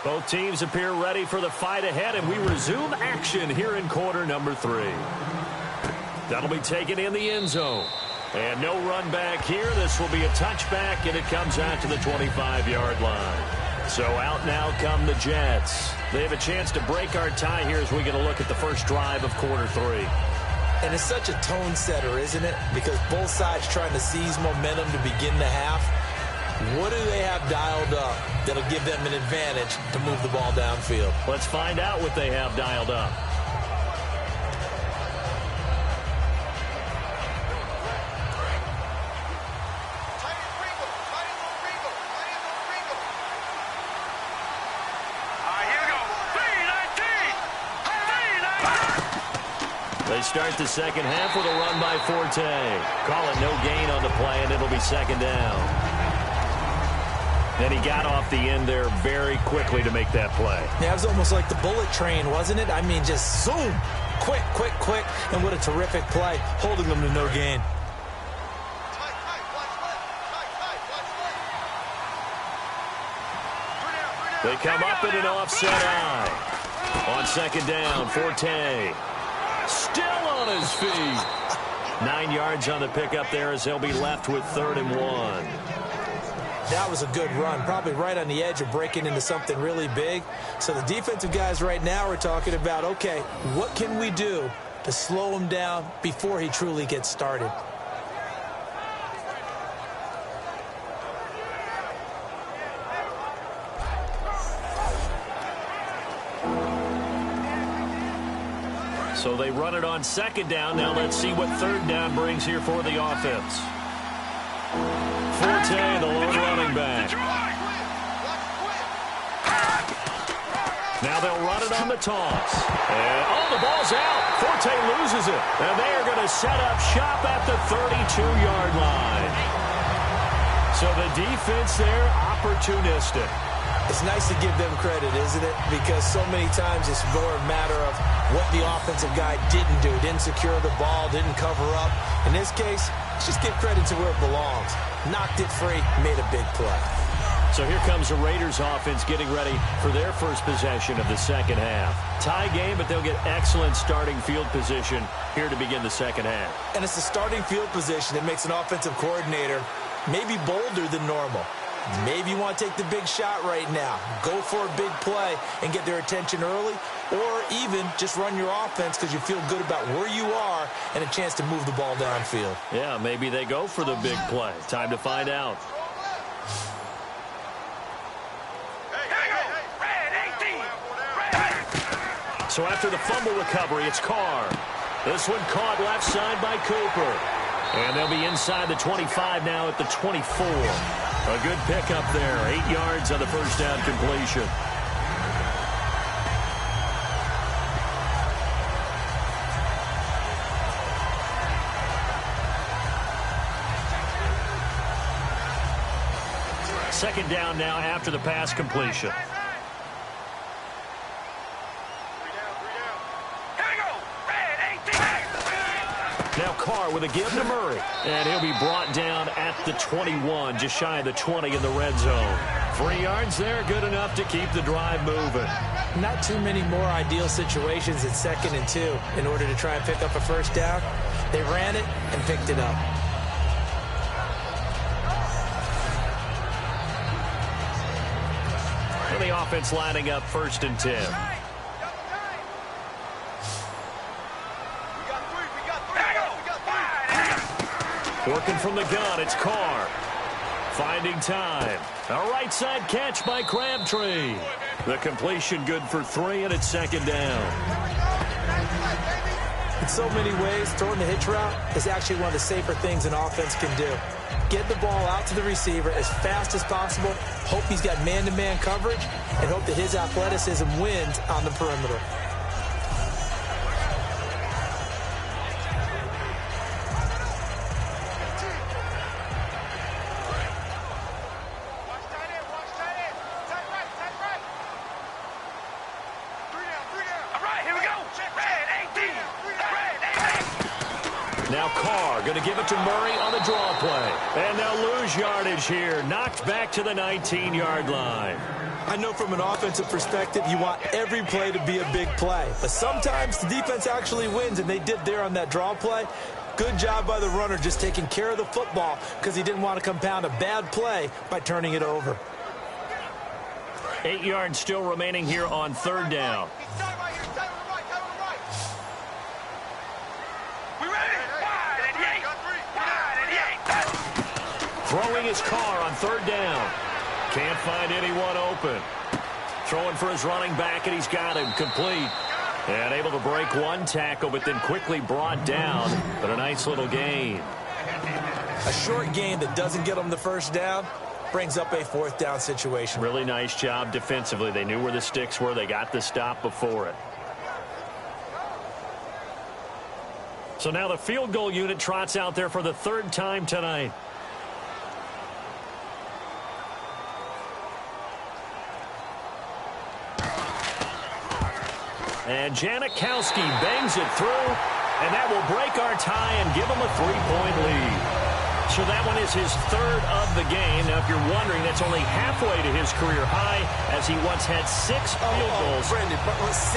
Both teams appear ready for the fight ahead, and we resume action here in quarter number 3. That'll be taken in the end zone. And no run back here. This will be a touchback, and it comes out to the 25-yard line. So out now come the Jets. They have a chance to break our tie here as we get a look at the first drive of quarter 3. And it's such a tone setter, isn't it? Because both sides trying to seize momentum to begin the half. What do they have dialed up that'll give them an advantage to move the ball downfield? Let's find out what they have dialed up. They start the second half with a run by Forte. Call it no gain on the play, and it'll be second down. And he got off the end there very quickly to make that play. Yeah, it was almost like the bullet train, wasn't it? I mean, just zoom. Quick, quick, quick. And what a terrific play, holding them to no gain. They come up in an offset eye. On second down, Forte still on his feet. 9 yards on the pickup there as they'll be left with 3rd and 1. That was a good run, probably right on the edge of breaking into something really big. So the defensive guys right now are talking about, okay, what can we do to slow him down before he truly gets started? So they run it on 2nd down. Now let's see what 3rd down brings here for the offense. Forte, the lone running back. Now they'll run it on the toss. And, the ball's out. Forte loses it. And they are going to set up shop at the 32-yard line. So the defense there, opportunistic. It's nice to give them credit, isn't it? Because so many times it's more a matter of what the offensive guy didn't do. Didn't secure the ball, didn't cover up. In this case, just give credit to where it belongs. Knocked it free, made a big play. So here comes the Raiders offense getting ready for their first possession of the second half. Tie game, but they'll get excellent starting field position here to begin the second half. And it's the starting field position that makes an offensive coordinator maybe bolder than normal. Maybe you want to take the big shot right now. Go for a big play and get their attention early, or even just run your offense because you feel good about where you are and a chance to move the ball downfield. Yeah, maybe they go for the big play. Time to find out. So after the fumble recovery, it's Carr. This one caught left side by Cooper. And they'll be inside the 25 now at the 24. A good pickup there. 8 yards on the first down completion. Second down now after the pass completion. Now Carr with a give to Murray. And he'll be brought down at the 21, just shy of the 20 in the red zone. 3 yards there, good enough to keep the drive moving. Not too many more ideal situations at 2nd and 2 in order to try and pick up a first down. They ran it and picked it up. And the offense lining up 1st and 10. Working from the gun, it's Carr. Finding time. A right side catch by Crabtree. The completion good for 3, and it's 2nd down. In so many ways, throwing the hitch route is actually one of the safer things an offense can do. Get the ball out to the receiver as fast as possible, hope he's got man-to-man coverage, and hope that his athleticism wins on the perimeter. Now Carr going to give it to Murray on the draw play. And they'll lose yardage here. Knocked back to the 19-yard line. I know from an offensive perspective, you want every play to be a big play. But sometimes the defense actually wins, and they did there on that draw play. Good job by the runner just taking care of the football because he didn't want to compound a bad play by turning it over. 8 yards still remaining here on 3rd down. Throwing his Carr on 3rd down. Can't find anyone open. Throwing for his running back, and he's got him complete. And able to break one tackle, but then quickly brought down. But a nice little gain. A short gain that doesn't get him the first down brings up a 4th down situation. Really nice job defensively. They knew where the sticks were. They got the stop before it. So now the field goal unit trots out there for the 3rd time tonight. And Janikowski bangs it through, and that will break our tie and give him a 3-point lead. So that one is his 3rd of the game. Now, if you're wondering, that's only halfway to his career high, as he once had 6 field goals. Brendan, but 6?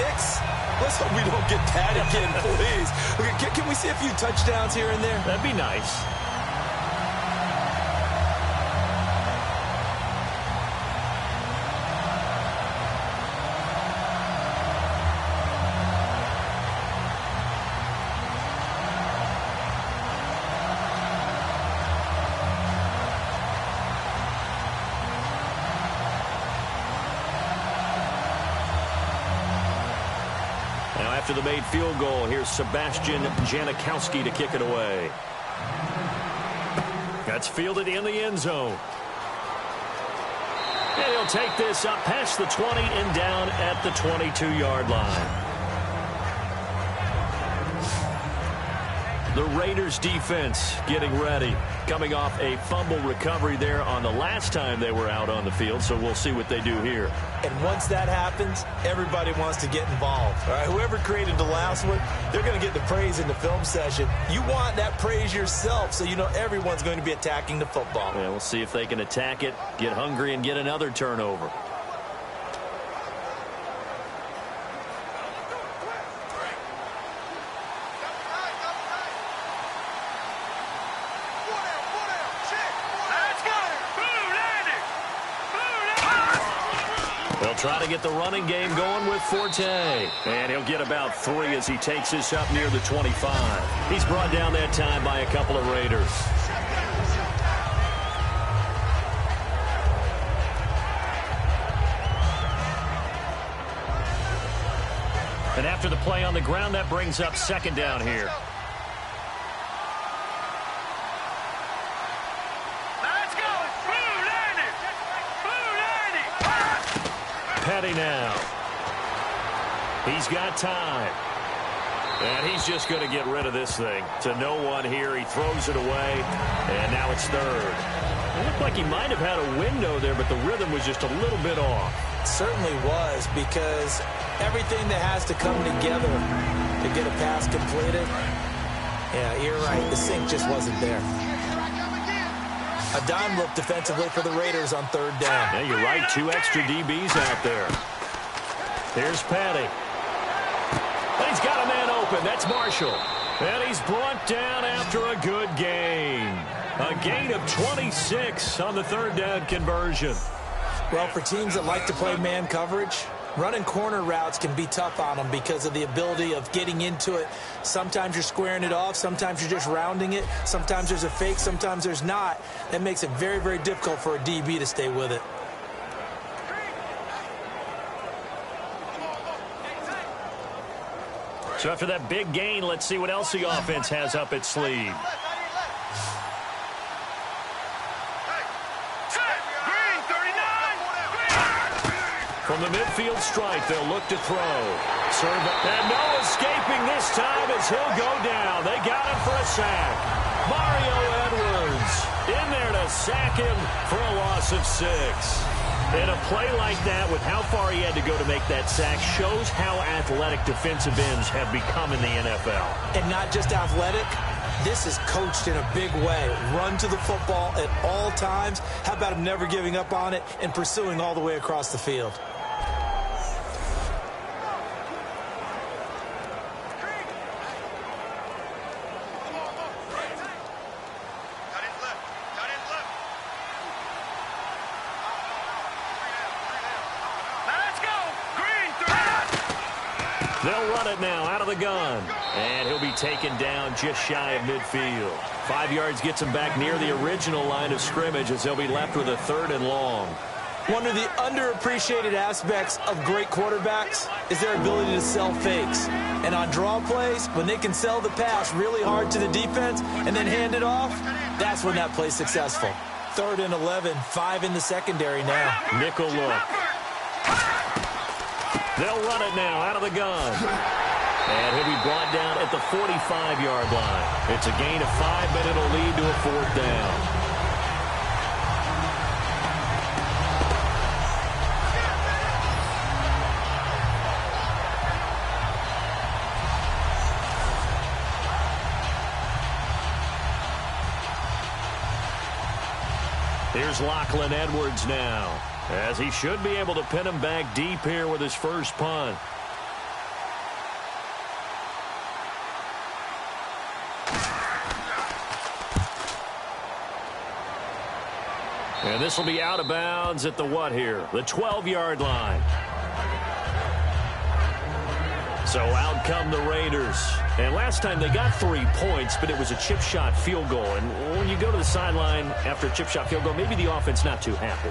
Let's hope we don't get that again, please. Okay, can we see a few touchdowns here and there? That'd be nice. Now after the made field goal, here's Sebastian Janikowski to kick it away. That's fielded in the end zone. And he'll take this up past the 20 and down at the 22-yard line. The Raiders defense getting ready, coming off a fumble recovery there on the last time they were out on the field, so we'll see what they do here. And once that happens, everybody wants to get involved. All right, whoever created the last one, they're going to get the praise in the film session. You want that praise yourself, so you know everyone's going to be attacking the football. Yeah, we'll see if they can attack it, get hungry, and get another turnover. They'll try to get the running game going with Forte. And he'll get about 3 as he takes this up near the 25. He's brought down that time by a couple of Raiders. And after the play on the ground, that brings up second down here. Petty now. He's got time. And he's just going to get rid of this thing. To no one here. He throws it away. And now it's third. It looked like he might have had a window there, but the rhythm was just a little bit off. It certainly was, because everything that has to come together to get a pass completed, yeah, you're right. The sync just wasn't there. A dime look defensively for the Raiders on third down. Yeah, you're right. 2 extra DBs out there. Here's Petty. He's got a man open. That's Marshall. And he's brought down after a good gain. A gain of 26 on the third down conversion. Well, for teams that like to play man coverage, running corner routes can be tough on them because of the ability of getting into it. Sometimes you're squaring it off. Sometimes you're just rounding it. Sometimes there's a fake. Sometimes there's not. That makes it very, very difficult for a DB to stay with it. So after that big gain, let's see what else the offense has up its sleeve. From the midfield stripe, they'll look to throw. Serve it. And no escaping this time as he'll go down. They got him for a sack. Mario Edwards in there to sack him for a loss of 6. And a play like that, with how far he had to go to make that sack, shows how athletic defensive ends have become in the NFL. And not just athletic. This is coached in a big way. Run to the football at all times. How about him never giving up on it and pursuing all the way across the field? They'll run it now out of the gun. And he'll be taken down just shy of midfield. 5 yards gets him back near the original line of scrimmage as they'll be left with a 3rd and long. One of the underappreciated aspects of great quarterbacks is their ability to sell fakes. And on draw plays, when they can sell the pass really hard to the defense and then hand it off, that's when that play's successful. 3rd and 11, 5 in the secondary now. Nickel look. They'll run it now out of the gun. And he'll be brought down at the 45-yard line. It's a gain of 5, but it'll lead to a 4th down. Here's Lachlan Edwards now, as he should be able to pin him back deep here with his first punt. And this will be out of bounds at the what here? The 12-yard line. So out come the Raiders. And last time they got 3 points, but it was a chip shot field goal. And when you go to the sideline after a chip shot field goal, maybe the offense not too happy.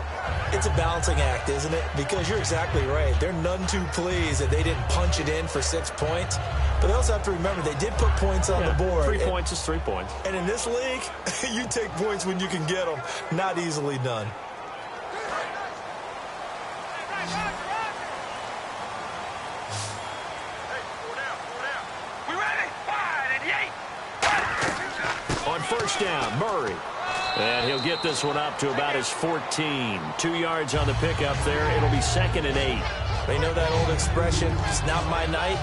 It's a balancing act, isn't it? Because you're exactly right. They're none too pleased that they didn't punch it in for 6 points. But they also have to remember they did put points on the board. 3 points is 3 points. And in this league, you take points when you can get them. Not easily done. On first down, Murray. And he'll get this one up to about his 14. 2 yards on the pickup there. It'll be 2nd and 8. They know that old expression, it's not my night.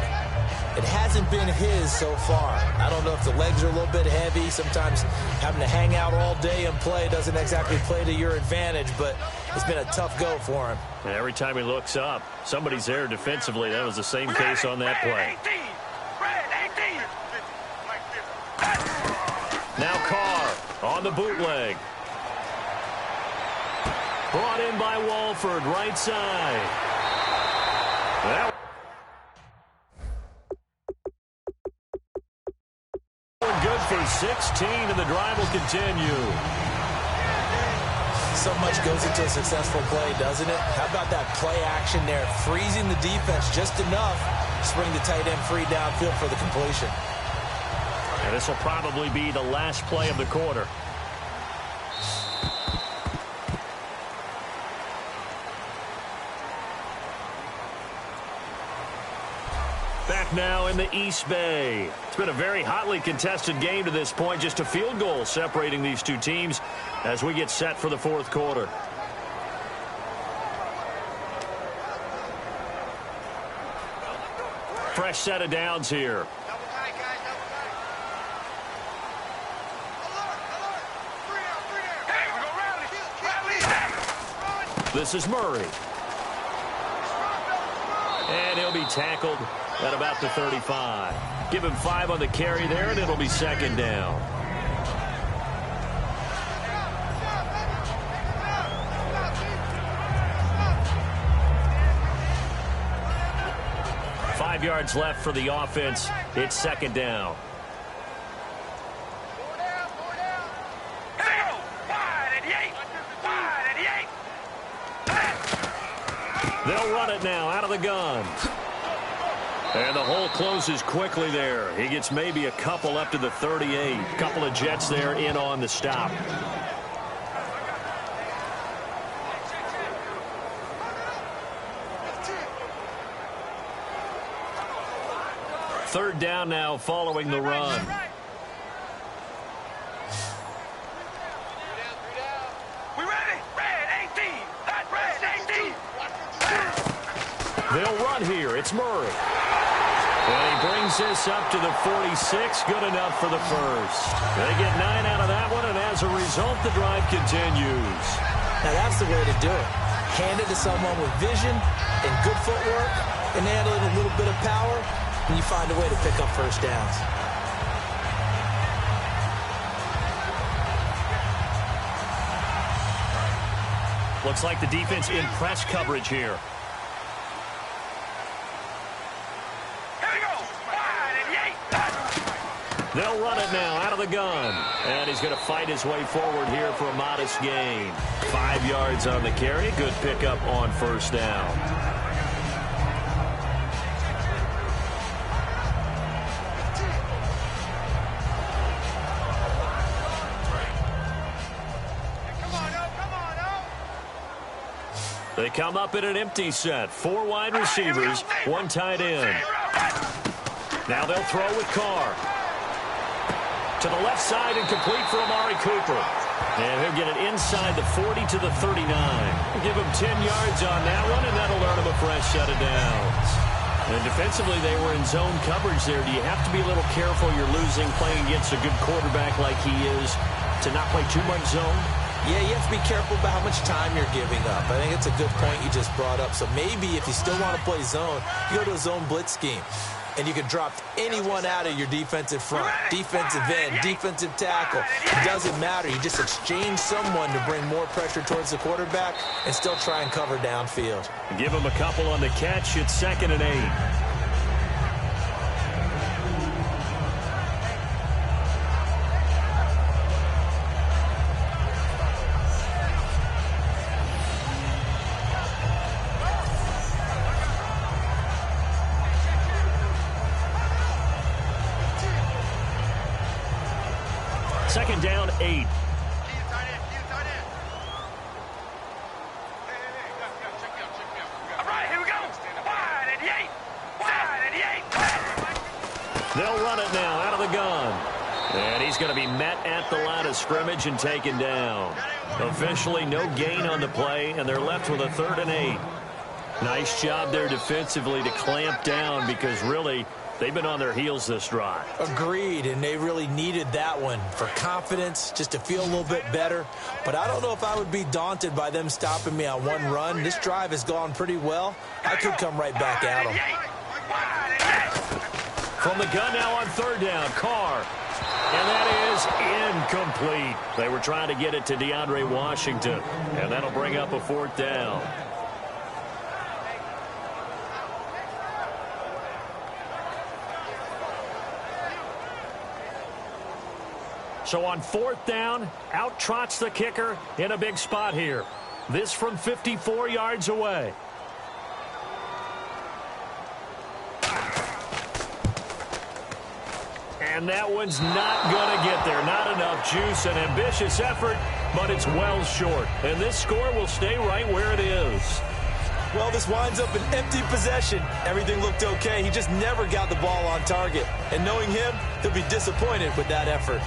It hasn't been his so far. I don't know if the legs are a little bit heavy. Sometimes having to hang out all day and play doesn't exactly play to your advantage, but it's been a tough go for him. And every time he looks up, somebody's there defensively. That was the same case on that play. Now Carr on the bootleg. Brought in by Walford, right side. That good for 16, and the drive will continue. So much goes into a successful play, doesn't it? How about that play action there, freezing the defense just enough to bring the tight end free downfield for the completion. And this will probably be the last play of the quarter. Back now in the East Bay. It's been a very hotly contested game to this point. Just a field goal separating these two teams as we get set for the fourth quarter. Fresh set of downs here. This is Murray. And he'll be tackled at about the 35. Give him 5 on the carry there, and it'll be 2nd down. Five yards left for the offense. It's 2nd down. They'll run it now out of the gun. And the hole closes quickly there. He gets maybe a couple up to the 38. Couple of Jets there in on the stop. Third down now following the run. They'll run here. It's Murray. And he brings this up to the 46. Good enough for the first. They get 9 out of that one, and as a result, the drive continues. Now, that's the way to do it. Hand it to someone with vision and good footwork, and add a little bit of power, and you find a way to pick up first downs. Looks like the defense in press coverage here. They'll run it now out of the gun. And he's going to fight his way forward here for a modest gain. 5 yards on the carry. Good pickup on first down. They come up in an empty set. 4 wide receivers, 1 tight end. Now they'll throw with Carr. To the left side and complete for Amari Cooper. And he'll get it inside the 40 to the 39. Give him 10 yards on that one, and that'll earn him a fresh set of downs. And defensively, they were in zone coverage there. Do you have to be a little careful? You're losing playing against a good quarterback like he is to not play too much zone? Yeah, you have to be careful about how much time you're giving up. I think it's a good point you just brought up. So maybe if you still want to play zone, you go to a zone blitz scheme. and you can drop anyone out of your defensive front. Defensive end, defensive tackle. It doesn't matter. You just exchange someone to bring more pressure towards the quarterback and still try and cover downfield. Give him a couple on the catch. It's 2nd and 8. Second down, 8. They'll run it now out of the gun. And he's going to be met at the line of scrimmage and taken down. Officially no gain on the play, and they're left with a 3rd and 8. Nice job there defensively to clamp down because really they've been on their heels this drive. Agreed, and they really needed that one for confidence, just to feel a little bit better. But I don't know if I would be daunted by them stopping me on one run. This drive has gone pretty well. I could come right back at them. From the gun now on 3rd down, Carr. And that is incomplete. They were trying to get it to DeAndre Washington, and that'll bring up a 4th down. So on 4th down, out trots the kicker in a big spot here. This from 54 yards away. And that one's not going to get there. Not enough juice. An ambitious effort, but it's well short. And this score will stay right where it is. Well, this winds up an empty possession. Everything looked okay. He just never got the ball on target. And knowing him, he'll be disappointed with that effort.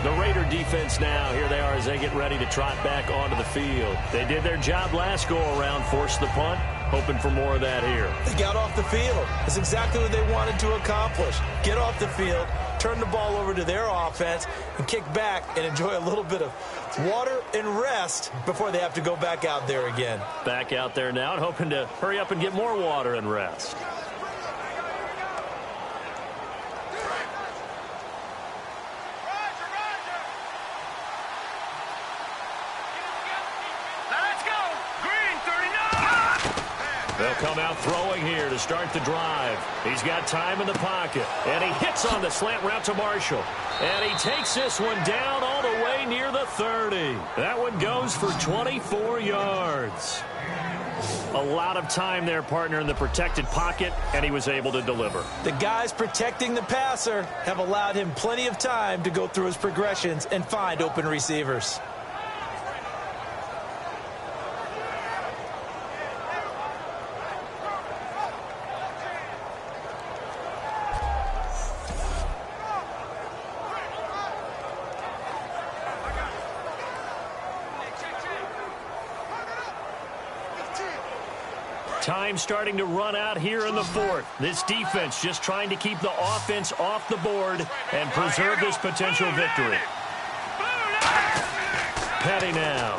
The Raider defense now, here they are as they get ready to trot back onto the field. They did their job last go-around, forced the punt, hoping for more of that here. They got off the field. That's exactly what they wanted to accomplish. Get off the field, turn the ball over to their offense, and kick back and enjoy a little bit of water and rest before they have to go back out there again. Back out there now and hoping to hurry up and get more water and rest. They'll come out throwing here to start the drive. He's got time in the pocket. And he hits on the slant route to Marshall. And he takes this one down all the way near the 30. That one goes for 24 yards. A lot of time there, partner, in the protected pocket, and he was able to deliver. The guys protecting the passer have allowed him plenty of time to go through his progressions and find open receivers. Time starting to run out here in the 4th. This defense just trying to keep the offense off the board and preserve this potential victory. Petty now.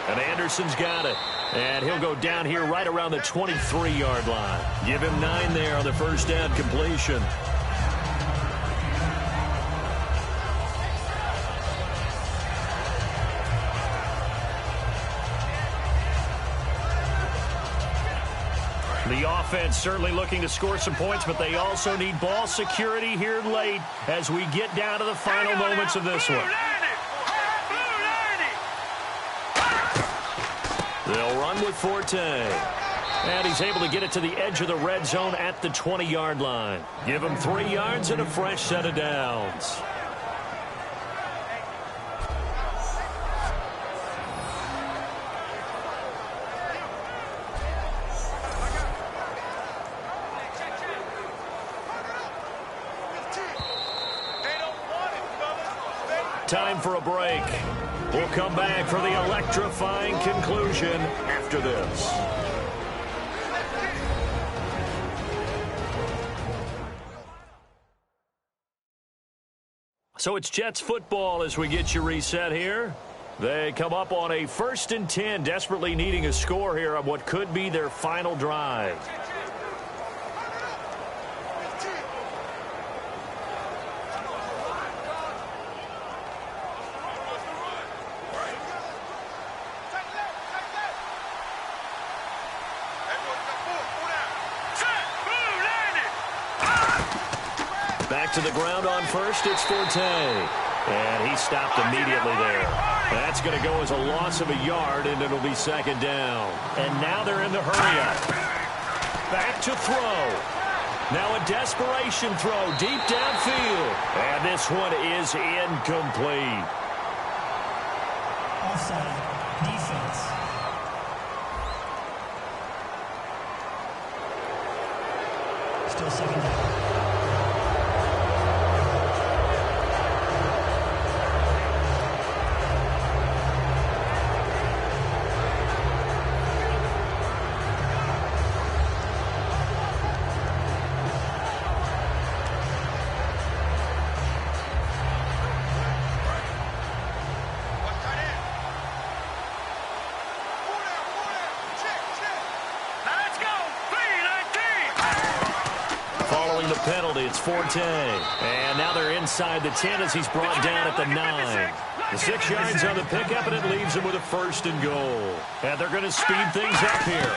And Anderson's got it. And he'll go down here right around the 23-yard line. Give him 9 there on the first down completion. The offense certainly looking to score some points, but they also need ball security here late as we get down to the final moments of this one. They'll run with Forte. And he's able to get it to the edge of the red zone at the 20-yard line. Give him 3 yards and a fresh set of downs. Time for a break. We'll come back for the electrifying conclusion after this. So it's Jets football as we get you reset here. They come up on a 1st and 10, desperately needing a score here on what could be their final drive. Back to the ground on first, it's Forte. And he stopped immediately there. That's going to go as a loss of a yard, and it'll be 2nd down. And now they're in the hurry-up. Back to throw. Now a desperation throw deep downfield. And this one is incomplete. Offside. Defense. Still 2nd down. Penalty, it's Forte. And now they're inside the 10 as he's brought down at the 9. The 6 yards on the pickup, and it leaves him with a 1st and goal. And they're going to speed things up here.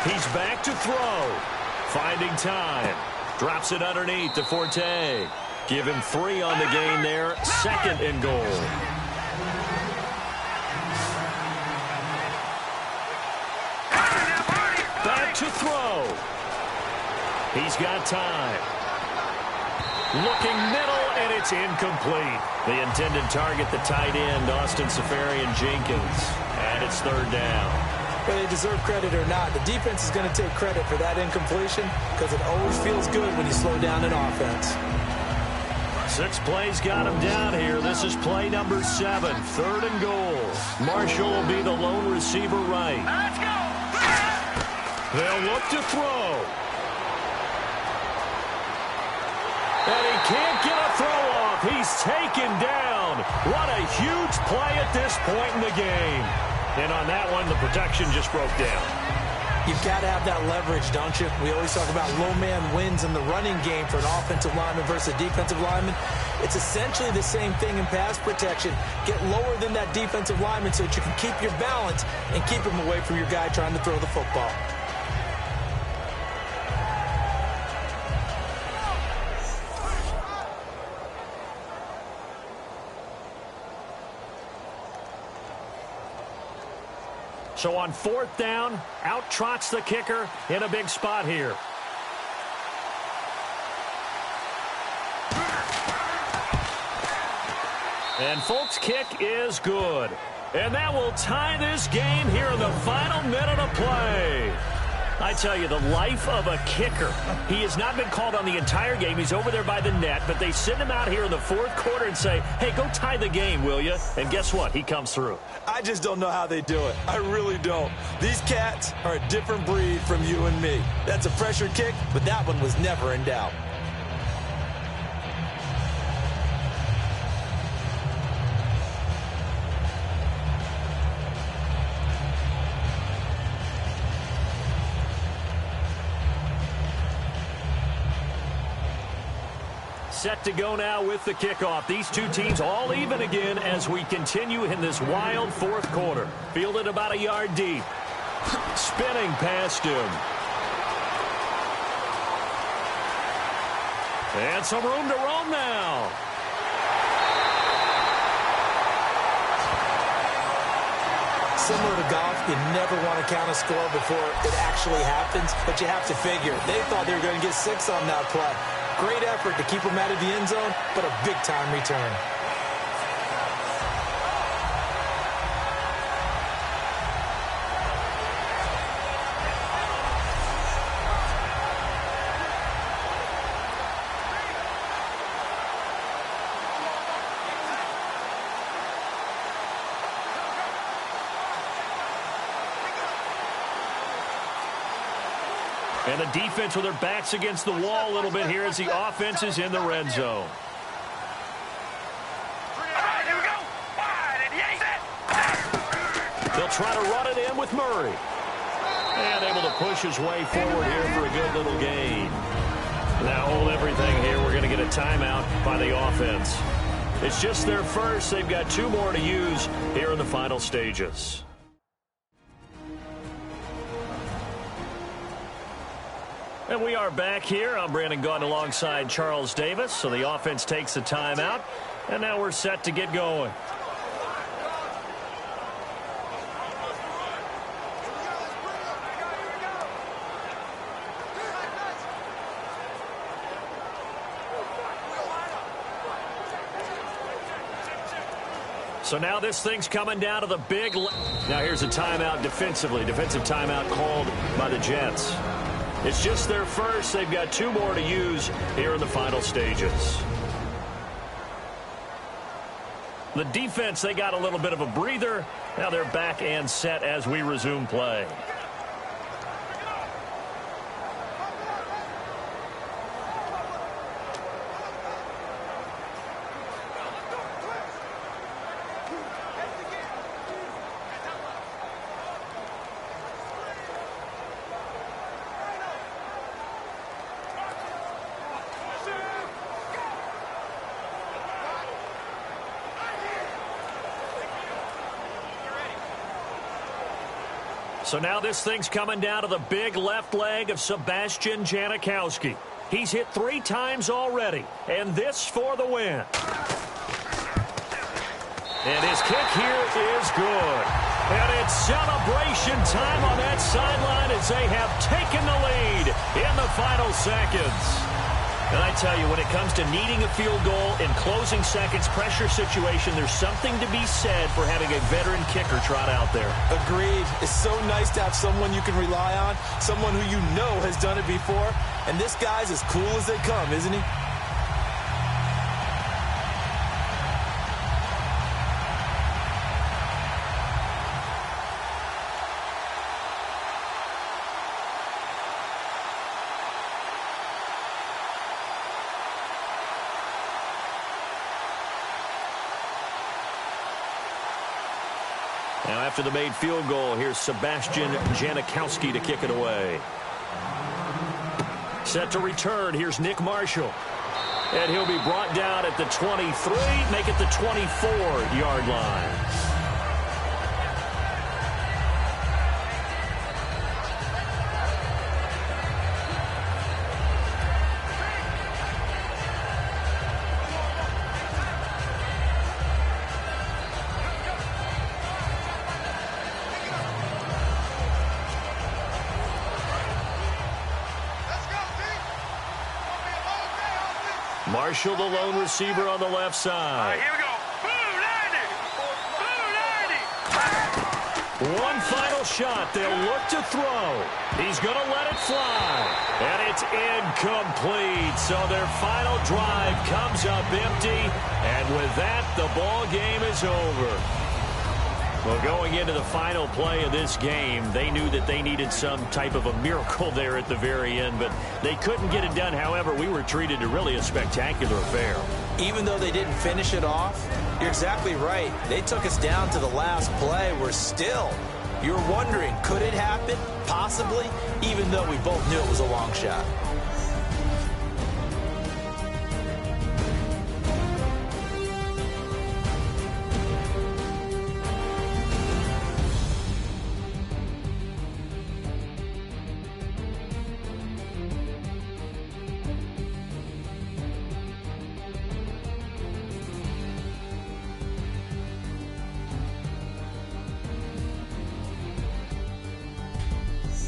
He's back to throw. Finding time. Drops it underneath to Forte. Give him 3 on the gain there. 2nd and goal. Back to throw. He's got time. Looking middle, and it's incomplete. The intended target, the tight end, Austin Safarian-Jenkins. And it's 3rd down. Whether they deserve credit or not, the defense is going to take credit for that incompletion because it always feels good when you slow down an offense. 6 plays got him down here. This is play number 7, 3rd and goal. Marshall will be the lone receiver right. Let's go! They'll look to throw. And he can't get a throw off. He's taken down. What a huge play at this point in the game. And on that one, the protection just broke down. You've got to have that leverage, don't you? We always talk about low man wins in the running game for an offensive lineman versus a defensive lineman. It's essentially the same thing in pass protection. Get lower than that defensive lineman so that you can keep your balance and keep him away from your guy trying to throw the football. So on 4th down, out trots the kicker in a big spot here. And Folk's kick is good. And that will tie this game here in the final minute of play. I tell you, the life of a kicker. He has not been called on the entire game. He's over there by the net, but they send him out here in the 4th quarter and say, hey, go tie the game, will you? And guess what? He comes through. I just don't know how they do it. I really don't. These cats are a different breed from you and me. That's a pressure kick, but that one was never in doubt. Set to go now with the kickoff. These two teams all even again as we continue in this wild 4th quarter. Fielded about a yard deep. Spinning past him. And some room to roam now. Similar to golf, you never want to count a score before it actually happens, but you have to figure. They thought they were going to get 6 on that play. Great effort to keep them out of the end zone, but a big-time return. And the defense with their backs against the wall a little bit here as the offense is in the red zone. Here we go. Wide and They'll try to run it in with Murray. And able to push his way forward here for a good little gain. Now hold everything here. We're going to get a timeout by the offense. It's just their first. They've got 2 more to use here in the final stages. And we are back here. I'm Brandon Gaudin alongside Charles Davis. So the offense takes a timeout. And now we're set to get going. So now this thing's coming down to the big. Now here's a timeout defensively. Defensive timeout called by the Jets. It's just their first. They've got 2 more to use here in the final stages. The defense, they got a little bit of a breather. Now they're back and set as we resume play. So now this thing's coming down to the big left leg of Sebastian Janikowski. He's hit 3 times already, and this for the win. And his kick here is good. And it's celebration time on that sideline as they have taken the lead in the final seconds. And I tell you, when it comes to needing a field goal in closing seconds pressure situation, there's something to be said for having a veteran kicker trot out there. Agreed. It's so nice to have someone you can rely on, someone who you know has done it before. And this guy's as cool as they come, isn't he? Now after the made field goal, here's Sebastian Janikowski to kick it away. Set to return, here's Nick Marshall. And he'll be brought down at the 23, make it the 24-yard line. Marshall, the lone receiver on the left side. Here we go. Boom, 90. Boom, 90. One final shot. They'll look to throw. He's going to let it fly. And it's incomplete. So their final drive comes up empty. And with that, the ball game is over. Well, going into the final play of this game, they knew that they needed some type of a miracle there at the very end, but they couldn't get it done. However, we were treated to really a spectacular affair. Even though they didn't finish it off, you're exactly right. They took us down to the last play. We're still, you're wondering, could it happen? Possibly, even though we both knew it was a long shot.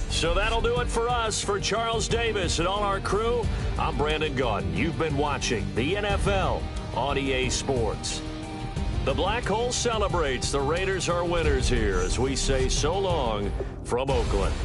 So that'll do it for us. For Charles Davis and all our crew, I'm Brandon Gaudin. You've been watching the NFL on EA Sports. The Black Hole celebrates. The Raiders are winners here as we say so long from Oakland.